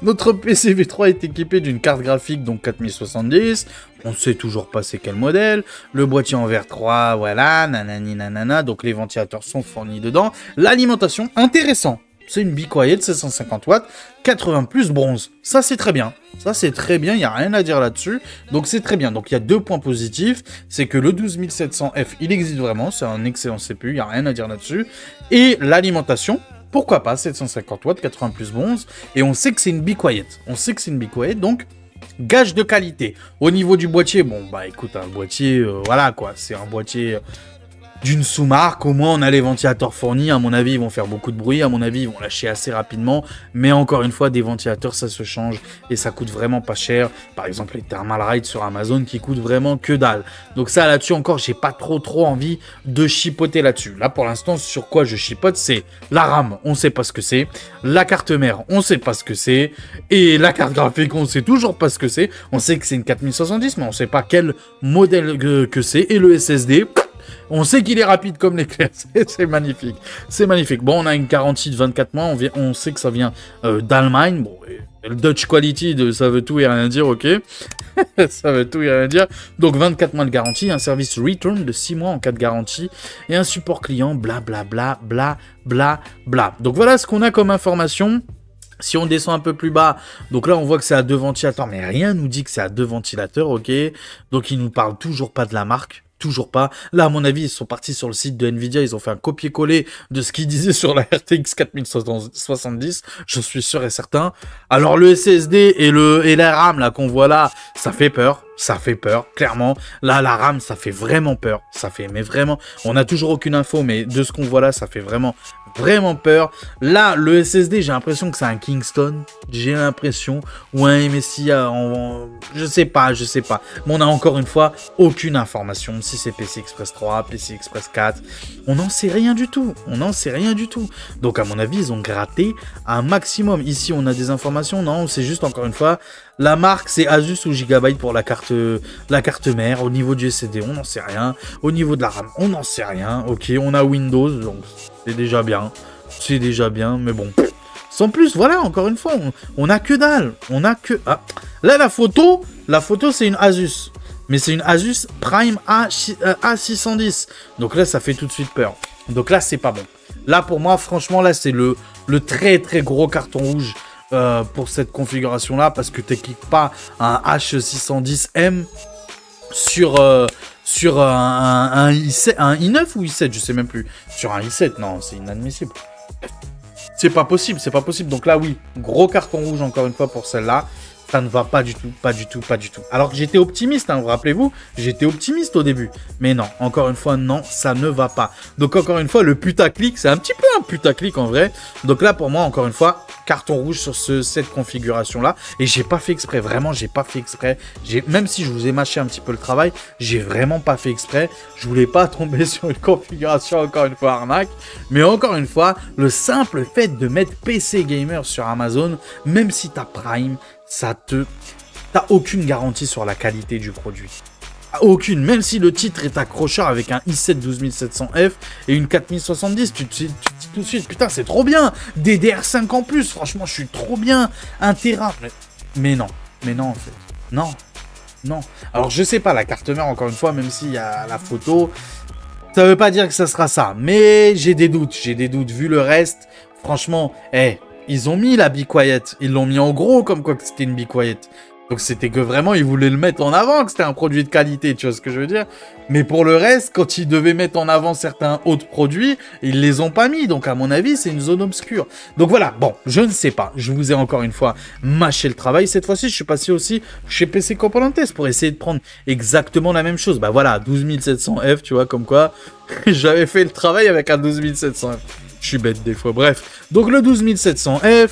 Speaker 1: Notre PC V3 est équipé d'une carte graphique, donc 4070. On ne sait toujours pas c'est quel modèle. Le boîtier en verre 3, voilà, nanani nanana. Donc les ventilateurs sont fournis dedans. L'alimentation, intéressant. C'est une Be Quiet 750 watts, 80 plus bronze. Ça, c'est très bien. Ça, c'est très bien. Il n'y a rien à dire là-dessus. Donc, c'est très bien. Donc, il y a 2 points positifs. C'est que le 12700F, il existe vraiment. C'est un excellent CPU. Il n'y a rien à dire là-dessus. Et l'alimentation, pourquoi pas 750 watts, 80 plus bronze. Et on sait que c'est une Be Quiet. Donc, gage de qualité. Au niveau du boîtier, bon, bah, écoute, un boîtier, voilà, quoi. C'est un boîtier... d'une sous-marque, au moins on a les ventilateurs fournis, à mon avis ils vont faire beaucoup de bruit, à mon avis ils vont lâcher assez rapidement, mais encore une fois des ventilateurs ça se change et ça coûte vraiment pas cher, par exemple les Thermalright sur Amazon qui coûtent vraiment que dalle, donc ça là-dessus encore j'ai pas trop envie de chipoter là-dessus, là pour l'instant sur quoi je chipote c'est la RAM, on sait pas ce que c'est, la carte mère on sait pas ce que c'est, et la carte graphique on sait toujours pas ce que c'est, on sait que c'est une 4070 mais on sait pas quel modèle que c'est, et le SSD... On sait qu'il est rapide comme l'éclair, c'est magnifique, c'est magnifique. Bon, on a une garantie de 24 mois, on sait que ça vient d'Allemagne. Bon, le Dutch Quality, ça veut tout et rien dire, ok. Ça veut tout et rien dire. Donc 24 mois de garantie, un service return de 6 mois en cas de garantie, et un support client, blablabla, blablabla. Donc voilà ce qu'on a comme information. Si on descend un peu plus bas, donc là on voit que c'est à 2 ventilateurs, mais rien nous dit que c'est à 2 ventilateurs, ok. Donc ils nous parlent toujours pas de la marque. Toujours pas. Là, à mon avis, ils sont partis sur le site de Nvidia, ils ont fait un copier-coller de ce qu'ils disaient sur la RTX 4070, je suis sûr et certain. Alors, le SSD et la RAM, là, qu'on voit là, ça fait peur, clairement. Là, la RAM, ça fait vraiment peur, mais vraiment, on n'a toujours aucune info, mais de ce qu'on voit là, ça fait vraiment peur. Là, le SSD, j'ai l'impression que c'est un Kingston, ou un MSI, je sais pas. Mais on a encore une fois aucune information. Si c'est PCI Express 3, PCI Express 4, on n'en sait rien du tout. Donc à mon avis, ils ont gratté un maximum. Ici, on a des informations. Non, c'est juste encore une fois, la marque, c'est Asus ou Gigabyte pour la carte mère. Au niveau du SSD, on n'en sait rien. Au niveau de la RAM, on n'en sait rien. Ok, on a Windows, donc c'est déjà bien. Mais bon. Sans plus, voilà, encore une fois, on a que dalle. Ah. Là, la photo, c'est une Asus. Mais c'est une Asus Prime A610. Donc là, ça fait tout de suite peur. Donc là, c'est pas bon. Là, pour moi, franchement, là, c'est le très gros carton rouge pour cette configuration-là. Parce que tu n'équipes pas un H610M sur un i9 ou i7, je sais même plus. Sur un i7, non, c'est inadmissible. c'est pas possible, c'est pas possible. Donc là, oui, gros carton rouge encore une fois pour celle-là. Ça ne va pas du tout, pas du tout, pas du tout. Alors que j'étais optimiste, hein, vous rappelez-vous, j'étais optimiste au début. Mais non, encore une fois, non, ça ne va pas. Donc encore une fois, le putaclic, c'est un petit peu un putaclic en vrai. Donc là, pour moi, encore une fois, carton rouge sur cette configuration-là. Et j'ai pas fait exprès, vraiment, j'ai pas fait exprès. Même si je vous ai mâché un petit peu le travail, j'ai vraiment pas fait exprès. Je voulais pas tomber sur une configuration, encore une fois, arnaque. Mais encore une fois, le simple fait de mettre PC Gamer sur Amazon, même si t'as Prime, t'as aucune garantie sur la qualité du produit. Aucune, même si le titre est accrocheur avec un i7 12700F et une 4070, tu te dis tout de suite, putain, c'est trop bien, DDR5 en plus, franchement, je suis trop bien, 1 Tera. Mais non, en fait, non. Alors, je sais pas, la carte mère, encore une fois, même s'il y a la photo, ça veut pas dire que ça sera ça, mais j'ai des doutes, vu le reste, franchement, ils ont mis la Be Quiet, ils l'ont mis en gros comme quoi que c'était une Be Quiet. Donc c'était que vraiment ils voulaient le mettre en avant, que c'était un produit de qualité, tu vois ce que je veux dire. Mais pour le reste, quand ils devaient mettre en avant certains autres produits, ils les ont pas mis. Donc à mon avis, c'est une zone obscure. Donc voilà, bon, je ne sais pas. Je vous ai encore une fois mâché le travail. Cette fois-ci, je suis passé aussi chez PC Componentes pour essayer de prendre exactement la même chose. Bah voilà, 12700F, tu vois, comme quoi j'avais fait le travail avec un 12700F. Je suis bête des fois, bref. Donc le 12700F,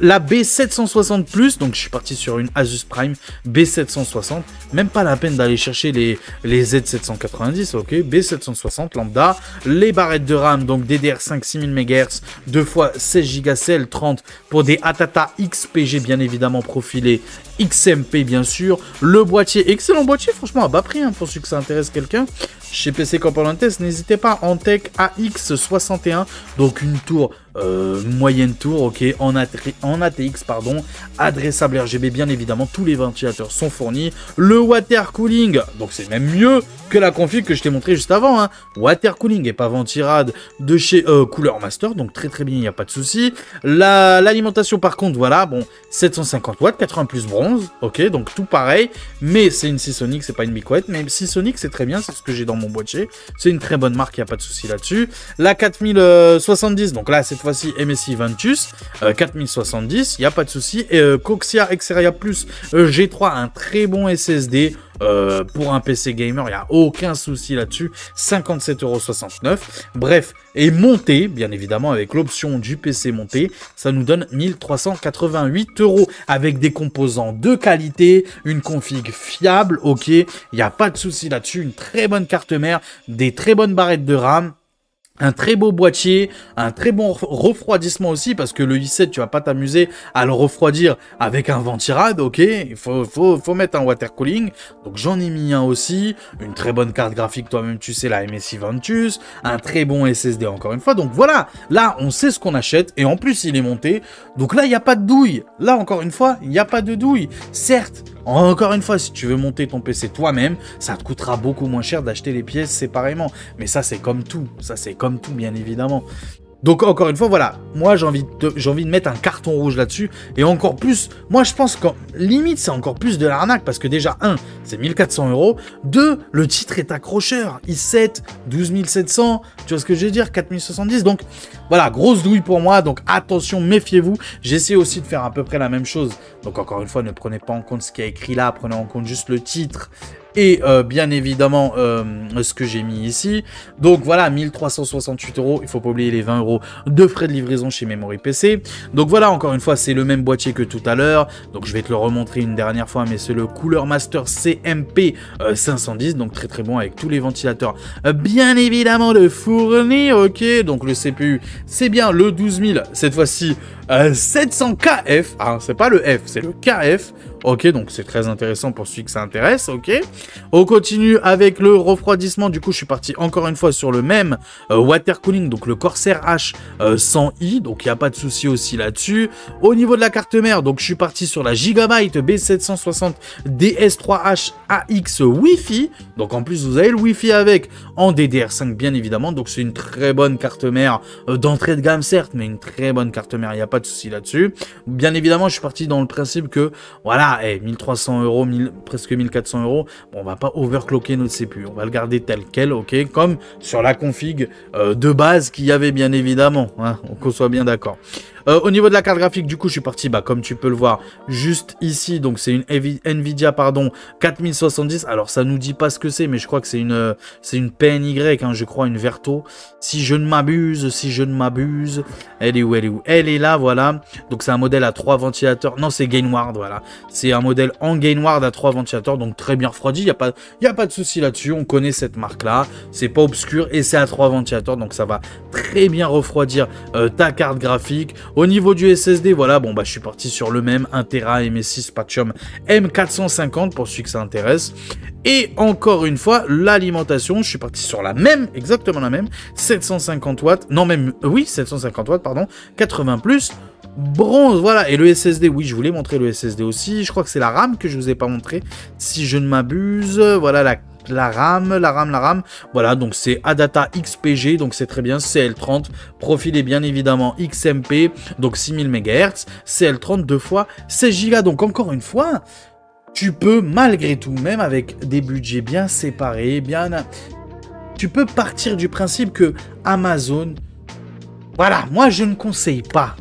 Speaker 1: la B760+, donc je suis parti sur une Asus Prime B760. Même pas la peine d'aller chercher les Z790, ok. B760 lambda. Les barrettes de RAM, donc DDR5 6000 MHz, 2 fois 16 Go CL30 pour des Atata XPG bien évidemment profilés. XMP bien sûr. Le boîtier, excellent boîtier, franchement à bas prix, hein, pour ceux que ça intéresse quelqu'un. Chez PC Componentes, n'hésitez pas, Antec AX61, donc une tour, moyenne tour, ok, en ATX, pardon, adressable RGB, bien évidemment, tous les ventilateurs sont fournis. Le water cooling, donc c'est même mieux que la config que je t'ai montré juste avant, hein. Water cooling et pas ventirad de chez Cooler Master, donc très très bien, il n'y a pas de souci. L'alimentation par contre, voilà, bon, 750 watts, 80 plus bronze, ok, donc tout pareil, mais c'est une Seasonic, c'est pas une Be Quiet, mais Seasonic c'est très bien, c'est ce que j'ai dans mon boîtier, c'est une très bonne marque, il n'y a pas de souci là-dessus. La 4070, donc là cette fois-ci MSI Ventus, 4070, il n'y a pas de souci, et Coxia Xperia Plus G3, un très bon SSD, pour un PC gamer, il n'y a aucun souci là-dessus, 57,69 €. Bref, et monté, bien évidemment, avec l'option du PC monté, ça nous donne 1388 € avec des composants de qualité, une config fiable, ok, il n'y a pas de souci là-dessus, une très bonne carte mère, des très bonnes barrettes de RAM. Un très beau boîtier, un très bon refroidissement aussi, parce que le i7, tu vas pas t'amuser à le refroidir avec un ventirad, ok. Il faut mettre un water cooling. Donc j'en ai mis un aussi. Une très bonne carte graphique, toi-même tu sais, la MSI Ventus. Un très bon SSD encore une fois. Donc voilà, là on sait ce qu'on achète, et en plus il est monté. Donc là il n'y a pas de douille. Là encore une fois, il n'y a pas de douille. Certes, encore une fois, si tu veux monter ton PC toi-même, ça te coûtera beaucoup moins cher d'acheter les pièces séparément. Mais ça, c'est comme tout. Ça, c'est comme tout, bien évidemment. Donc, encore une fois, voilà. Moi, j'ai envie de mettre un carton rouge là-dessus. Et encore plus, moi, je pense qu'en limite, c'est encore plus de l'arnaque. Parce que déjà, 1, c'est 1400 €. 2, le titre est accrocheur. i7, 12700. Tu vois ce que je veux dire? 4070. Donc, voilà, grosse douille pour moi. Donc, attention, méfiez-vous. J'essaie aussi de faire à peu près la même chose. Donc, encore une fois, ne prenez pas en compte ce qui est écrit là. Prenez en compte juste le titre. Et bien évidemment ce que j'ai mis ici. Donc voilà, 1368 €. Il faut pas oublier les 20 € de frais de livraison chez Memory PC. Donc voilà, encore une fois, c'est le même boîtier que tout à l'heure. Donc je vais te le remontrer une dernière fois, mais c'est le Cooler Master CMP 510. Donc très très bon avec tous les ventilateurs bien évidemment de fourni. Ok, donc le CPU, c'est bien le 12000. Cette fois-ci 700KF. Ah, c'est pas le F, c'est le KF. Ok, donc c'est très intéressant pour celui que ça intéresse, ok. On continue avec le refroidissement, du coup je suis parti encore une fois sur le même water cooling, donc le Corsair H 100i, donc il n'y a pas de souci aussi là-dessus. Au niveau de la carte mère, donc je suis parti sur la Gigabyte B760 DS3H AX Wi-Fi, donc en plus vous avez le Wi-Fi avec, en DDR5 bien évidemment, donc c'est une très bonne carte mère d'entrée de gamme certes, mais une très bonne carte mère, il n'y a pas de souci là-dessus. Bien évidemment je suis parti dans le principe que, voilà, là, 1300 euros, presque 1400 euros, bon, on va pas overclocker notre CPU, on va le garder tel quel, ok, comme sur la config de base qu'il y avait bien évidemment, hein, qu'on soit bien d'accord. Au niveau de la carte graphique, du coup, je suis parti, bah, comme tu peux le voir, juste ici. Donc, c'est une Nvidia, pardon, 4070. Alors, ça nous dit pas ce que c'est, mais je crois que c'est une PNY, hein, je crois, une Verto. Si je ne m'abuse, elle est où, elle est où? Elle est là, voilà. Donc, c'est un modèle à 3 ventilateurs. Non, c'est Gainward, voilà. C'est un modèle en Gainward à 3 ventilateurs, donc très bien refroidi. Il n'y a pas de souci là-dessus. On connaît cette marque-là. C'est pas obscur et c'est à 3 ventilateurs, donc ça va très bien refroidir ta carte graphique. Au niveau du SSD, voilà, bon, bah, je suis parti sur le même 1 Tera MSI Spatium M450 pour celui que ça intéresse. Et encore une fois, l'alimentation, je suis parti sur la même, exactement la même, 750 watts, non même, oui, 750 watts, pardon, 80 plus, bronze, voilà. Et le SSD, oui, je voulais montrer le SSD aussi, je crois que c'est la RAM que je vous ai pas montré, si je ne m'abuse, voilà la RAM, voilà, donc c'est Adata XPG, donc c'est très bien, CL30, profil est bien évidemment XMP, donc 6000 MHz, CL30 2 fois 16 Go, donc encore une fois, tu peux malgré tout, même avec des budgets bien séparés, tu peux partir du principe que Amazon, voilà, moi je ne conseille pas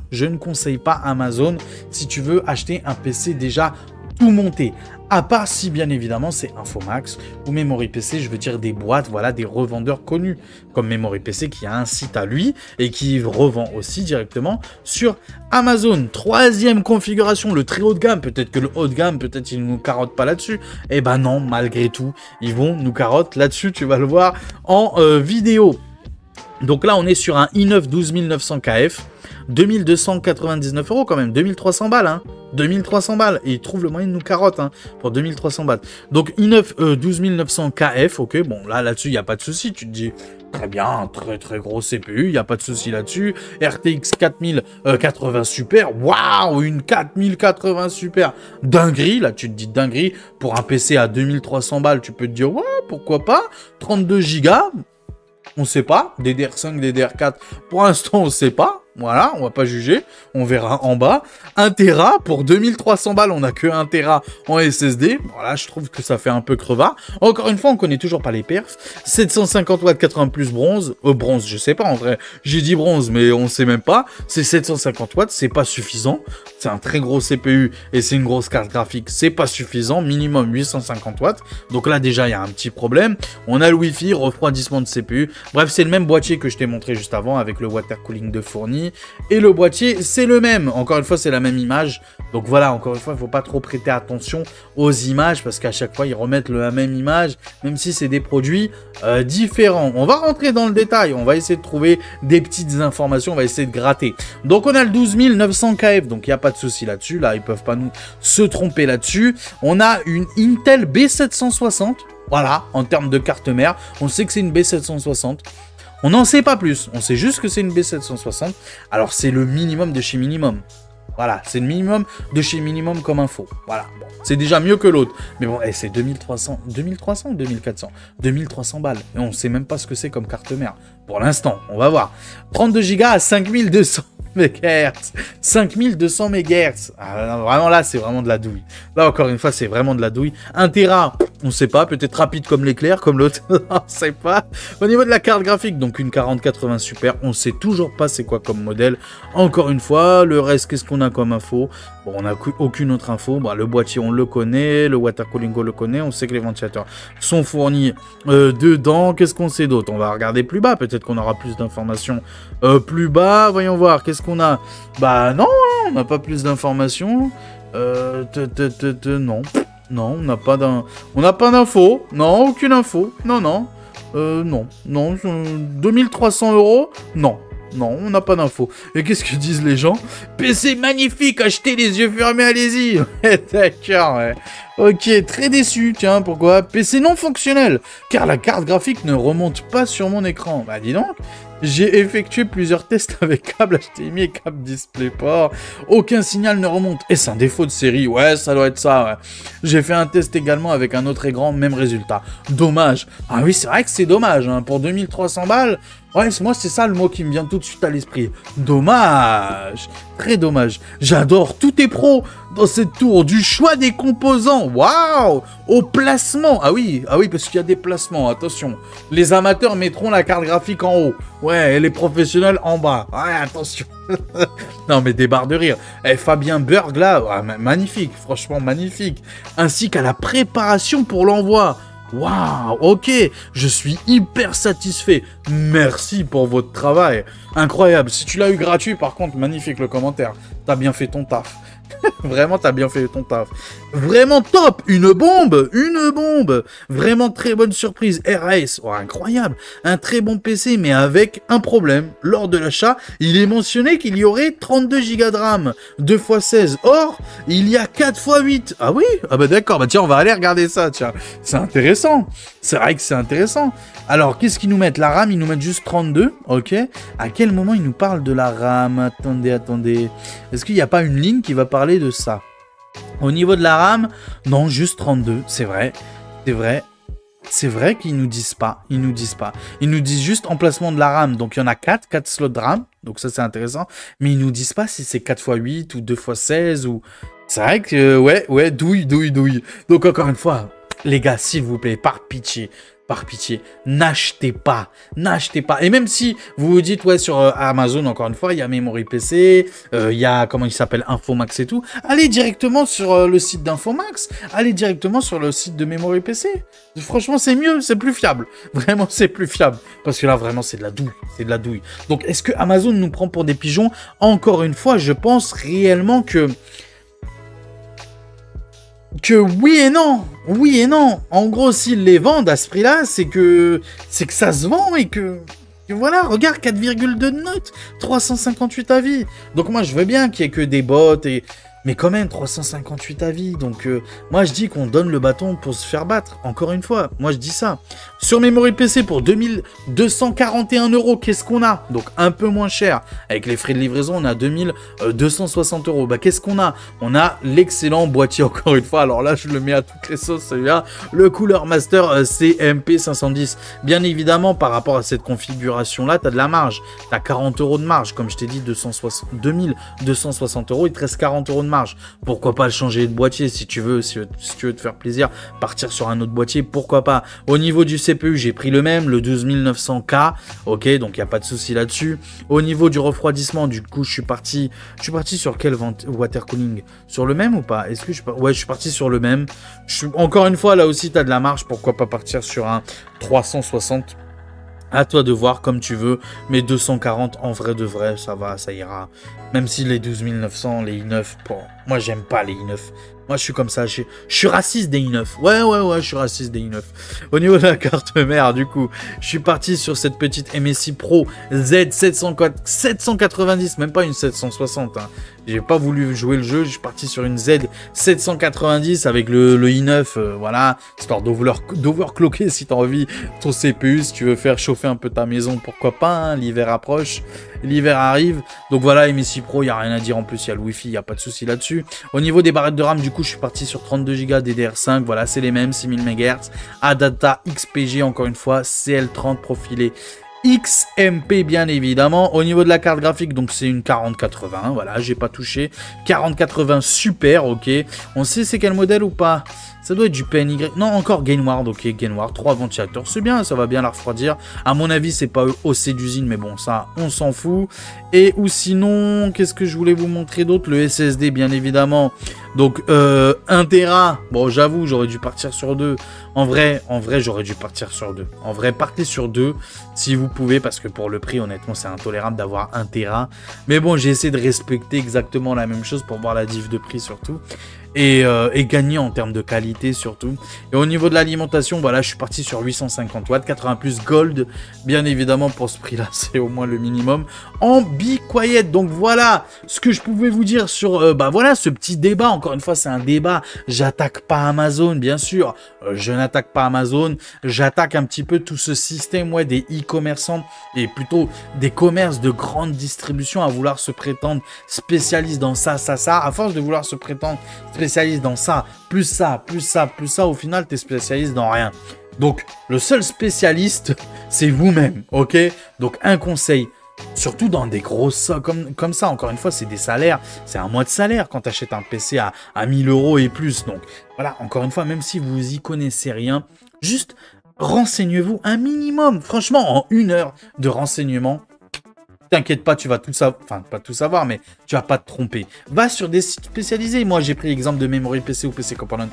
Speaker 1: Amazon si tu veux acheter un PC déjà tout monté. À part si, bien évidemment, c'est Infomax ou Memory PC, je veux dire des boîtes, voilà, des revendeurs connus, comme Memory PC qui a un site à lui et qui revend aussi directement sur Amazon. Troisième configuration, le très haut de gamme. Peut-être que le haut de gamme, peut-être ils ne nous carottent pas là-dessus. Eh ben non, malgré tout, ils vont nous carotter là-dessus, tu vas le voir en vidéo. Donc là, on est sur un i9 12900 KF, 2299 € quand même, 2300 balles, hein, 2300 balles, et ils trouvent le moyen de nous carotte, hein, pour 2300 balles. Donc i9 12900 KF, ok, bon, là-dessus, il n'y a pas de souci, tu te dis, très bien, très gros CPU, il n'y a pas de souci là-dessus, RTX 4080 Super, waouh, une 4080 Super, dinguerie, là, tu te dis dinguerie, pour un PC à 2300 balles, tu peux te dire, ouais, pourquoi pas, 32 Go. On sait pas, DDR5, DDR4, pour l'instant on sait pas, voilà, on va pas juger, on verra en bas. 1 Tera pour 2300 balles, on a que 1 Tera en SSD, voilà, je trouve que ça fait un peu crevard. Encore une fois, on connaît toujours pas les perfs. 750 watts 80 plus bronze, bronze, je sais pas en vrai, j'ai dit bronze, mais on sait même pas, c'est 750 watts, c'est pas suffisant, c'est un très gros CPU et c'est une grosse carte graphique, c'est pas suffisant, minimum 850 watts, donc là déjà il y a un petit problème. On a le Wi-Fi, refroidissement de CPU, bref, c'est le même boîtier que je t'ai montré juste avant avec le water cooling de fourni. Et le boîtier, c'est le même. Encore une fois, c'est la même image. Donc voilà, encore une fois, il ne faut pas trop prêter attention aux images parce qu'à chaque fois, ils remettent la même image, même si c'est des produits différents. On va rentrer dans le détail. On va essayer de trouver des petites informations. On va essayer de gratter. Donc, on a le 12900 KF. Donc, il n'y a pas de souci là-dessus. Là, ils ne peuvent pas nous se tromper là-dessus. On a une Intel B760. Voilà, en termes de carte mère. On sait que c'est une B760. On n'en sait pas plus, on sait juste que c'est une B760, alors c'est le minimum de chez minimum. Voilà, c'est le minimum de chez minimum comme info. Voilà, bon, c'est déjà mieux que l'autre. Mais bon, c'est 2300 ou 2400 2300 balles. Et on sait même pas ce que c'est comme carte mère. Pour l'instant, on va voir. 32 Go à 5200 MHz. 5200 MHz. Ah, vraiment là, c'est vraiment de la douille. Là, encore une fois, c'est vraiment de la douille. 1 Tera, on sait pas. Peut-être rapide comme l'éclair, comme l'autre. On sait pas. Au niveau de la carte graphique, donc une 4080 Super, on sait toujours pas c'est quoi comme modèle. Encore une fois, le reste, qu'est-ce qu'on a comme info? Bon, on n'a aucune autre info. Bon, le boîtier, on le connaît. Le water cooling, on le connaît. On sait que les ventilateurs sont fournis dedans. Qu'est-ce qu'on sait d'autre? On va regarder plus bas. Peut-être qu'on aura plus d'informations plus bas. Voyons voir. Qu'est-ce qu'on a? Bah non, on n'a pas plus d'informations. Non. Non, on n'a pas d'infos. Non, aucune info. Non. 2300 €? Non. Non, on n'a pas d'infos. Et qu'est-ce que disent les gens? PC magnifique, achetez les yeux fermés, allez-y. D'accord, ouais. Ok, très déçu, tiens, pourquoi? PC non fonctionnel, car la carte graphique ne remonte pas sur mon écran. Bah dis donc, j'ai effectué plusieurs tests avec câble HDMI et câble DisplayPort. Aucun signal ne remonte. Et c'est un défaut de série, ouais, ça doit être ça, ouais. J'ai fait un test également avec un autre écran, même résultat. Dommage. Ah oui, c'est vrai que c'est dommage, hein. Pour 2300 balles, Ouais, moi, c'est ça le mot qui me vient tout de suite à l'esprit. Dommage. Très dommage. J'adore tout est pro dans cette tour. Du choix des composants. Waouh. Au placement. Ah oui, parce qu'il y a des placements. Attention. Les amateurs mettront la carte graphique en haut. Ouais, et les professionnels en bas. Ouais, attention. Non, mais des barres de rire. Eh, Fabien Berg, là, ouais, magnifique. Franchement, magnifique. Ainsi qu'à la préparation pour l'envoi. Waouh, ok, je suis hyper satisfait. Merci pour votre travail. Incroyable. Si tu l'as eu gratuit, par contre, magnifique le commentaire. T'as bien fait ton taf. Vraiment, t'as bien fait ton taf. Vraiment top. Une bombe. Vraiment très bonne surprise. RAS, oh, incroyable. Un très bon PC, mais avec un problème. Lors de l'achat, il est mentionné qu'il y aurait 32 Go de RAM, 2x16. Or, il y a 4x8. Ah oui? Ah bah d'accord. Bah tiens, on va aller regarder ça, tiens. C'est intéressant. C'est vrai que c'est intéressant. Alors, qu'est-ce qu'ils nous mettent? La RAM, ils nous mettent juste 32. Ok. À quel moment ils nous parlent de la RAM? Attendez. Est-ce qu'il n'y a pas une ligne qui va parler de ça? Au niveau de la RAM, non, juste 32, c'est vrai. C'est vrai qu'ils nous disent pas. Ils nous disent juste emplacement de la RAM. Donc il y en a 4 slots de RAM. Donc ça c'est intéressant. Mais ils nous disent pas si c'est 4x8 ou 2x16 ou... C'est vrai que, ouais, douille. Donc encore une fois, les gars, s'il vous plaît, par pitié, n'achetez pas. Et même si vous vous dites, ouais, sur Amazon, encore une fois, il y a Memory PC, il y a, comment il s'appelle, Infomax et tout, allez directement sur le site d'Infomax, allez directement sur le site de Memory PC. Franchement, c'est mieux, c'est plus fiable. Vraiment, c'est plus fiable. Parce que là, vraiment, c'est de la douille. Donc, est-ce que Amazon nous prend pour des pigeons? Encore une fois, je pense réellement que oui et non. En gros, s'ils les vendent à ce prix-là, c'est que ça se vend et que voilà, regarde, 4,2 de notes, 358 avis. Donc moi, je veux bien qu'il y ait que des bots mais quand même, 358 avis. Donc, moi, je dis qu'on donne le bâton pour se faire battre. Encore une fois, moi, je dis ça. Sur Memory PC, pour 2241 €, qu'est-ce qu'on a? Donc, un peu moins cher. Avec les frais de livraison, on a 2260 €. Bah, qu'est-ce qu'on a? On a l'excellent boîtier, encore une fois. Alors là, je le mets à toutes les sauces, celui-là. Le Cooler Master CMP 510. Bien évidemment, par rapport à cette configuration-là, tu as de la marge. Tu as 40 € de marge. Comme je t'ai dit, 2260 €. Il te reste 40 € de marge. Pourquoi pas le changer de boîtier si tu veux te faire plaisir, partir sur un autre boîtier, pourquoi pas. Au niveau du CPU, j'ai pris le même, le 12900K, ok, donc il n'y a pas de souci là-dessus. Au niveau du refroidissement, du coup, je suis parti sur quel water cooling? Sur le même ou pas? Est-ce que ouais, je suis parti sur le même. Encore une fois, là aussi, tu as de la marge, pourquoi pas partir sur un 360. À toi de voir comme tu veux, mais 240 en vrai de vrai, ça va, ça ira. Même si les 12900, les i9, bon, moi j'aime pas les i9. Moi je suis comme ça, je suis raciste des i9. Ouais, je suis raciste des i9. Au niveau de la carte mère, du coup, je suis parti sur cette petite MSI Pro Z790, même pas une 760. Hein. J'ai pas voulu jouer le jeu, je suis parti sur une Z790 avec le i9, voilà, histoire d'overclocker si tu as envie ton CPU, si tu veux faire chauffer un peu ta maison, pourquoi pas, hein, l'hiver approche, l'hiver arrive, donc voilà, MSI Pro, il n'y a rien à dire, en plus il y a le Wi-Fi, il n'y a pas de souci là-dessus. Au niveau des barrettes de RAM, du coup, je suis parti sur 32 Go DDR5, voilà, c'est les mêmes, 6000 MHz, Adata XPG, encore une fois, CL30 profilé. XMP bien évidemment. Au niveau de la carte graphique, donc c'est une 4080, voilà, j'ai pas touché. 4080 super, ok. On sait c'est quel modèle ou pas? Ça doit être du PNY. Non, encore Gainward, ok, Gainward. 3 ventilateurs, c'est bien, ça va bien la refroidir. À mon avis, c'est pas OC d'usine, mais bon, ça, on s'en fout. Et ou sinon, qu'est-ce que je voulais vous montrer d'autre? Le SSD, bien évidemment. Donc, 1 Tera. Bon, j'avoue, j'aurais dû partir sur 2. En vrai, j'aurais dû partir sur 2. En vrai, partez sur 2 si vous pouvez, parce que pour le prix, honnêtement, c'est intolérable d'avoir 1 Tera. Mais bon, j'ai essayé de respecter exactement la même chose pour voir la diff de prix surtout. Et gagner en termes de qualité surtout. Et au niveau de l'alimentation, voilà, je suis parti sur 850 watts, 80 plus gold, bien évidemment pour ce prix-là, c'est au moins le minimum. En be quiet, donc voilà ce que je pouvais vous dire sur, bah voilà, ce petit débat. Encore une fois, c'est un débat. J'attaque pas Amazon, bien sûr. Je n'attaque pas Amazon. J'attaque un petit peu tout ce système, ouais, des e-commerçants et plutôt des commerces de grande distribution à vouloir se prétendre spécialistes dans ça. À force de vouloir se prétendre spécialiste dans ça, plus ça, au final, t'es spécialiste dans rien. Donc, le seul spécialiste, c'est vous-même, ok? Donc, un conseil, surtout dans des grosses comme ça, encore une fois, c'est des salaires, c'est un mois de salaire quand tu achètes un PC à 1000 € et plus. Donc, voilà, encore une fois, même si vous y connaissez rien, juste renseignez-vous un minimum. Franchement, en 1 heure de renseignement, t'inquiète pas, tu vas tout savoir, enfin pas tout savoir, mais tu vas pas te tromper. Va sur des sites spécialisés. Moi, j'ai pris l'exemple de Memory PC ou PC Components,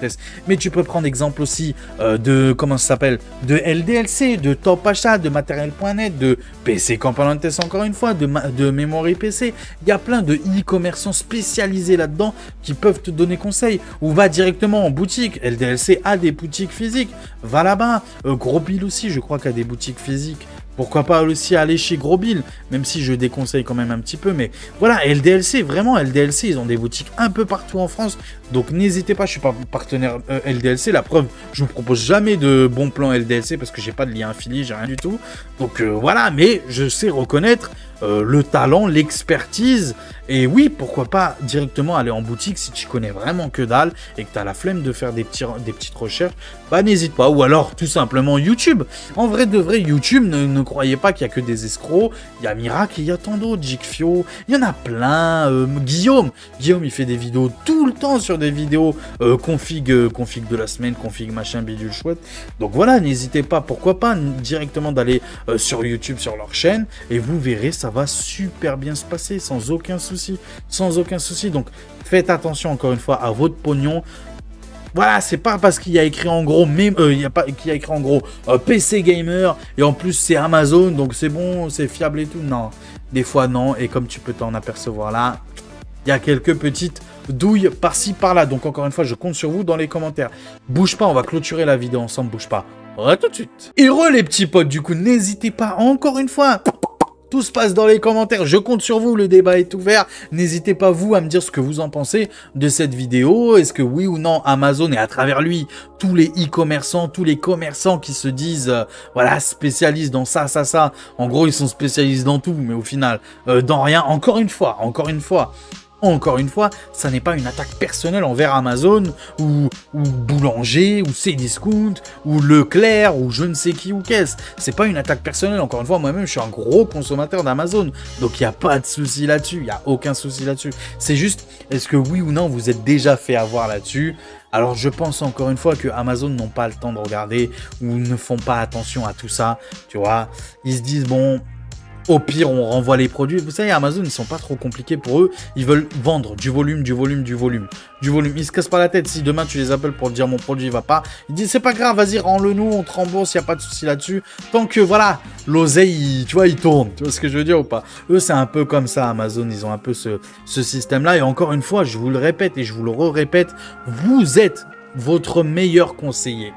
Speaker 1: mais tu peux prendre exemple aussi de, comment ça s'appelle, de LDLC, de Top Achat, de Matériel.net, de PC Components encore une fois, de Memory PC. Il y a plein de e-commerçants spécialisés là-dedans qui peuvent te donner conseil. Ou va directement en boutique. LDLC a des boutiques physiques. Va là-bas. Gros Bill aussi, je crois qu'il y a des boutiques physiques. Pourquoi pas aussi aller chez Gros Bill, même si je déconseille quand même un petit peu. Mais voilà, LDLC, vraiment, LDLC, ils ont des boutiques un peu partout en France. Donc n'hésitez pas, je suis pas partenaire LDLC. La preuve, je vous propose jamais de bons plans LDLC parce que j'ai pas de lien affilié, j'ai rien du tout. Donc voilà, mais je sais reconnaître le talent, l'expertise. Et oui, pourquoi pas directement aller en boutique si tu connais vraiment que dalle et que tu as la flemme de faire des petites recherches, bah n'hésite pas. Ou alors tout simplement YouTube. En vrai de vrai, YouTube, ne croyez pas qu'il y a que des escrocs. Il y a Mirac et il y a tant d'autres. Jigfio, il y en a plein. Guillaume, il fait des vidéos tout le temps sur des vidéos config de la semaine, config machin, bidule chouette. Donc voilà, n'hésitez pas, pourquoi pas directement d'aller sur YouTube, sur leur chaîne, et vous verrez, ça va super bien se passer, sans aucun souci. Sans aucun souci. Donc faites attention encore une fois à votre pognon. Voilà, c'est pas parce qu'il y a écrit en gros, PC Gamer et en plus c'est Amazon, donc c'est bon, c'est fiable et tout. Non, des fois non. Et comme tu peux t'en apercevoir là, il y a quelques petites douilles par-ci par-là. Donc encore une fois, je compte sur vous dans les commentaires. Bouge pas, on va clôturer la vidéo ensemble. Bouge pas. À tout de suite. Et les petits potes, du coup, n'hésitez pas encore une fois. Tout se passe dans les commentaires, je compte sur vous, le débat est ouvert. N'hésitez pas, vous, à me dire ce que vous en pensez de cette vidéo. Est-ce que oui ou non, Amazon et à travers lui, tous les e-commerçants, tous les commerçants qui se disent, voilà, spécialistes dans ça. En gros, ils sont spécialistes dans tout, mais au final, dans rien. Encore une fois, ça n'est pas une attaque personnelle envers Amazon ou Boulanger ou Cdiscount ou Leclerc ou je ne sais qui ou qu'est-ce. C'est pas une attaque personnelle. Encore une fois, moi-même, je suis un gros consommateur d'Amazon. Donc, il n'y a pas de souci là-dessus. Il n'y a aucun souci là-dessus. C'est juste, est-ce que oui ou non, vous êtes déjà fait avoir là-dessus? Alors, je pense encore une fois que Amazon n'ont pas le temps de regarder ou ne font pas attention à tout ça. Tu vois, ils se disent, bon... Au pire, on renvoie les produits. Vous savez, Amazon, ils sont pas trop compliqués pour eux. Ils veulent vendre du volume. Ils se cassent pas la tête. Si demain, tu les appelles pour dire mon produit va pas, ils disent c'est pas grave, vas-y, rends-le nous, on te rembourse, il n'y a pas de souci là-dessus. Tant que, voilà, l'oseille, tu vois, il tourne. Tu vois ce que je veux dire ou pas? Eux, c'est un peu comme ça, Amazon. Ils ont un peu ce système-là. Et encore une fois, je vous le répète et je vous le répète, vous êtes votre meilleur conseiller.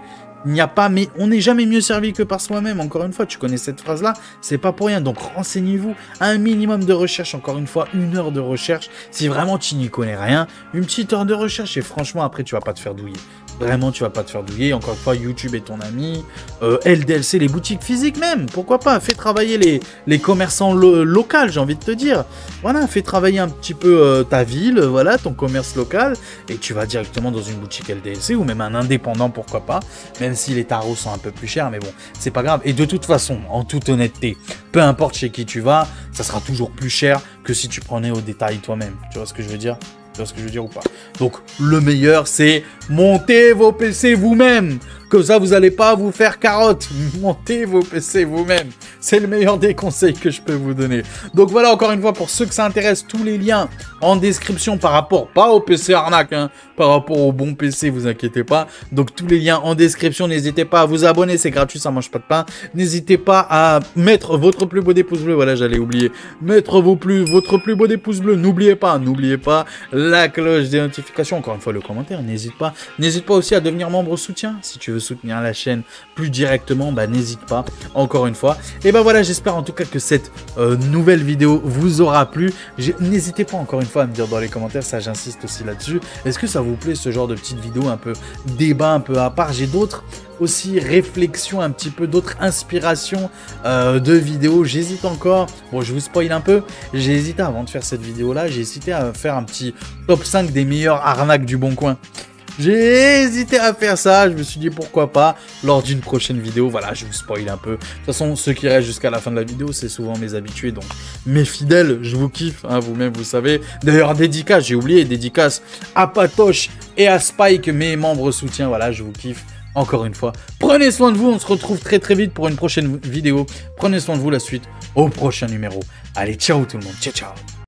Speaker 1: Il n'y a pas, mais on n'est jamais mieux servi que par soi-même. Encore une fois, tu connais cette phrase-là, c'est pas pour rien. Donc renseignez-vous, un minimum de recherche. Encore une fois, 1 heure de recherche. Si vraiment tu n'y connais rien, une petite heure de recherche et franchement, après, tu vas pas te faire douiller. Vraiment, tu vas pas te faire douiller. Encore une fois, YouTube est ton ami. LDLC, les boutiques physiques même. Pourquoi pas? Fais travailler les commerçants locaux, j'ai envie de te dire. Voilà, fais travailler un petit peu ta ville, voilà, ton commerce local. Et tu vas directement dans une boutique LDLC ou même un indépendant, pourquoi pas. Même si les tarots sont un peu plus chers, mais bon, c'est pas grave. Et de toute façon, en toute honnêteté, peu importe chez qui tu vas, ça sera toujours plus cher que si tu prenais au détail toi-même. Tu vois ce que je veux dire? Tu vois ce que je veux dire ou pas? Donc, le meilleur, c'est monter vos PC vous-même. Comme ça, vous n'allez pas vous faire carotte. Montez vos PC vous-même. C'est le meilleur des conseils que je peux vous donner. Donc voilà, encore une fois, pour ceux que ça intéresse, tous les liens en description par rapport, pas au PC arnaque, hein, par rapport au bon PC, vous inquiétez pas. Donc tous les liens en description, n'hésitez pas à vous abonner, c'est gratuit, ça mange pas de pain. N'hésitez pas à mettre votre plus beau des pouces bleus, voilà, j'allais oublier. Mettre votre plus beau des pouces bleus, n'oubliez pas la cloche des notifications, encore une fois le commentaire, n'hésite pas. N'hésite pas aussi à devenir membre soutien, si tu veux soutenir la chaîne plus directement, bah n'hésite pas, encore une fois. Et bah voilà, j'espère en tout cas que cette nouvelle vidéo vous aura plu. N'hésitez pas encore une fois à me dire dans les commentaires, ça j'insiste aussi là-dessus. Est-ce que ça vous plaît ce genre de petites vidéos un peu débat, un peu à part? J'ai d'autres aussi réflexions, un petit peu d'autres inspirations de vidéos. J'hésite encore, bon je vous spoil un peu, j'ai hésité avant de faire cette vidéo là, j'ai hésité à faire un petit top 5 des meilleures arnaques du Bon Coin. J'ai hésité à faire ça, je me suis dit pourquoi pas lors d'une prochaine vidéo. Voilà, je vous spoil un peu. De toute façon, ceux qui restent jusqu'à la fin de la vidéo, c'est souvent mes habitués, donc mes fidèles, je vous kiffe, hein, vous-même vous savez. D'ailleurs, dédicace, j'ai oublié, dédicace à Patoche et à Spike, mes membres soutiens, voilà, je vous kiffe. Encore une fois, prenez soin de vous, on se retrouve très très vite pour une prochaine vidéo. Prenez soin de vous, la suite au prochain numéro. Allez, ciao tout le monde, ciao ciao.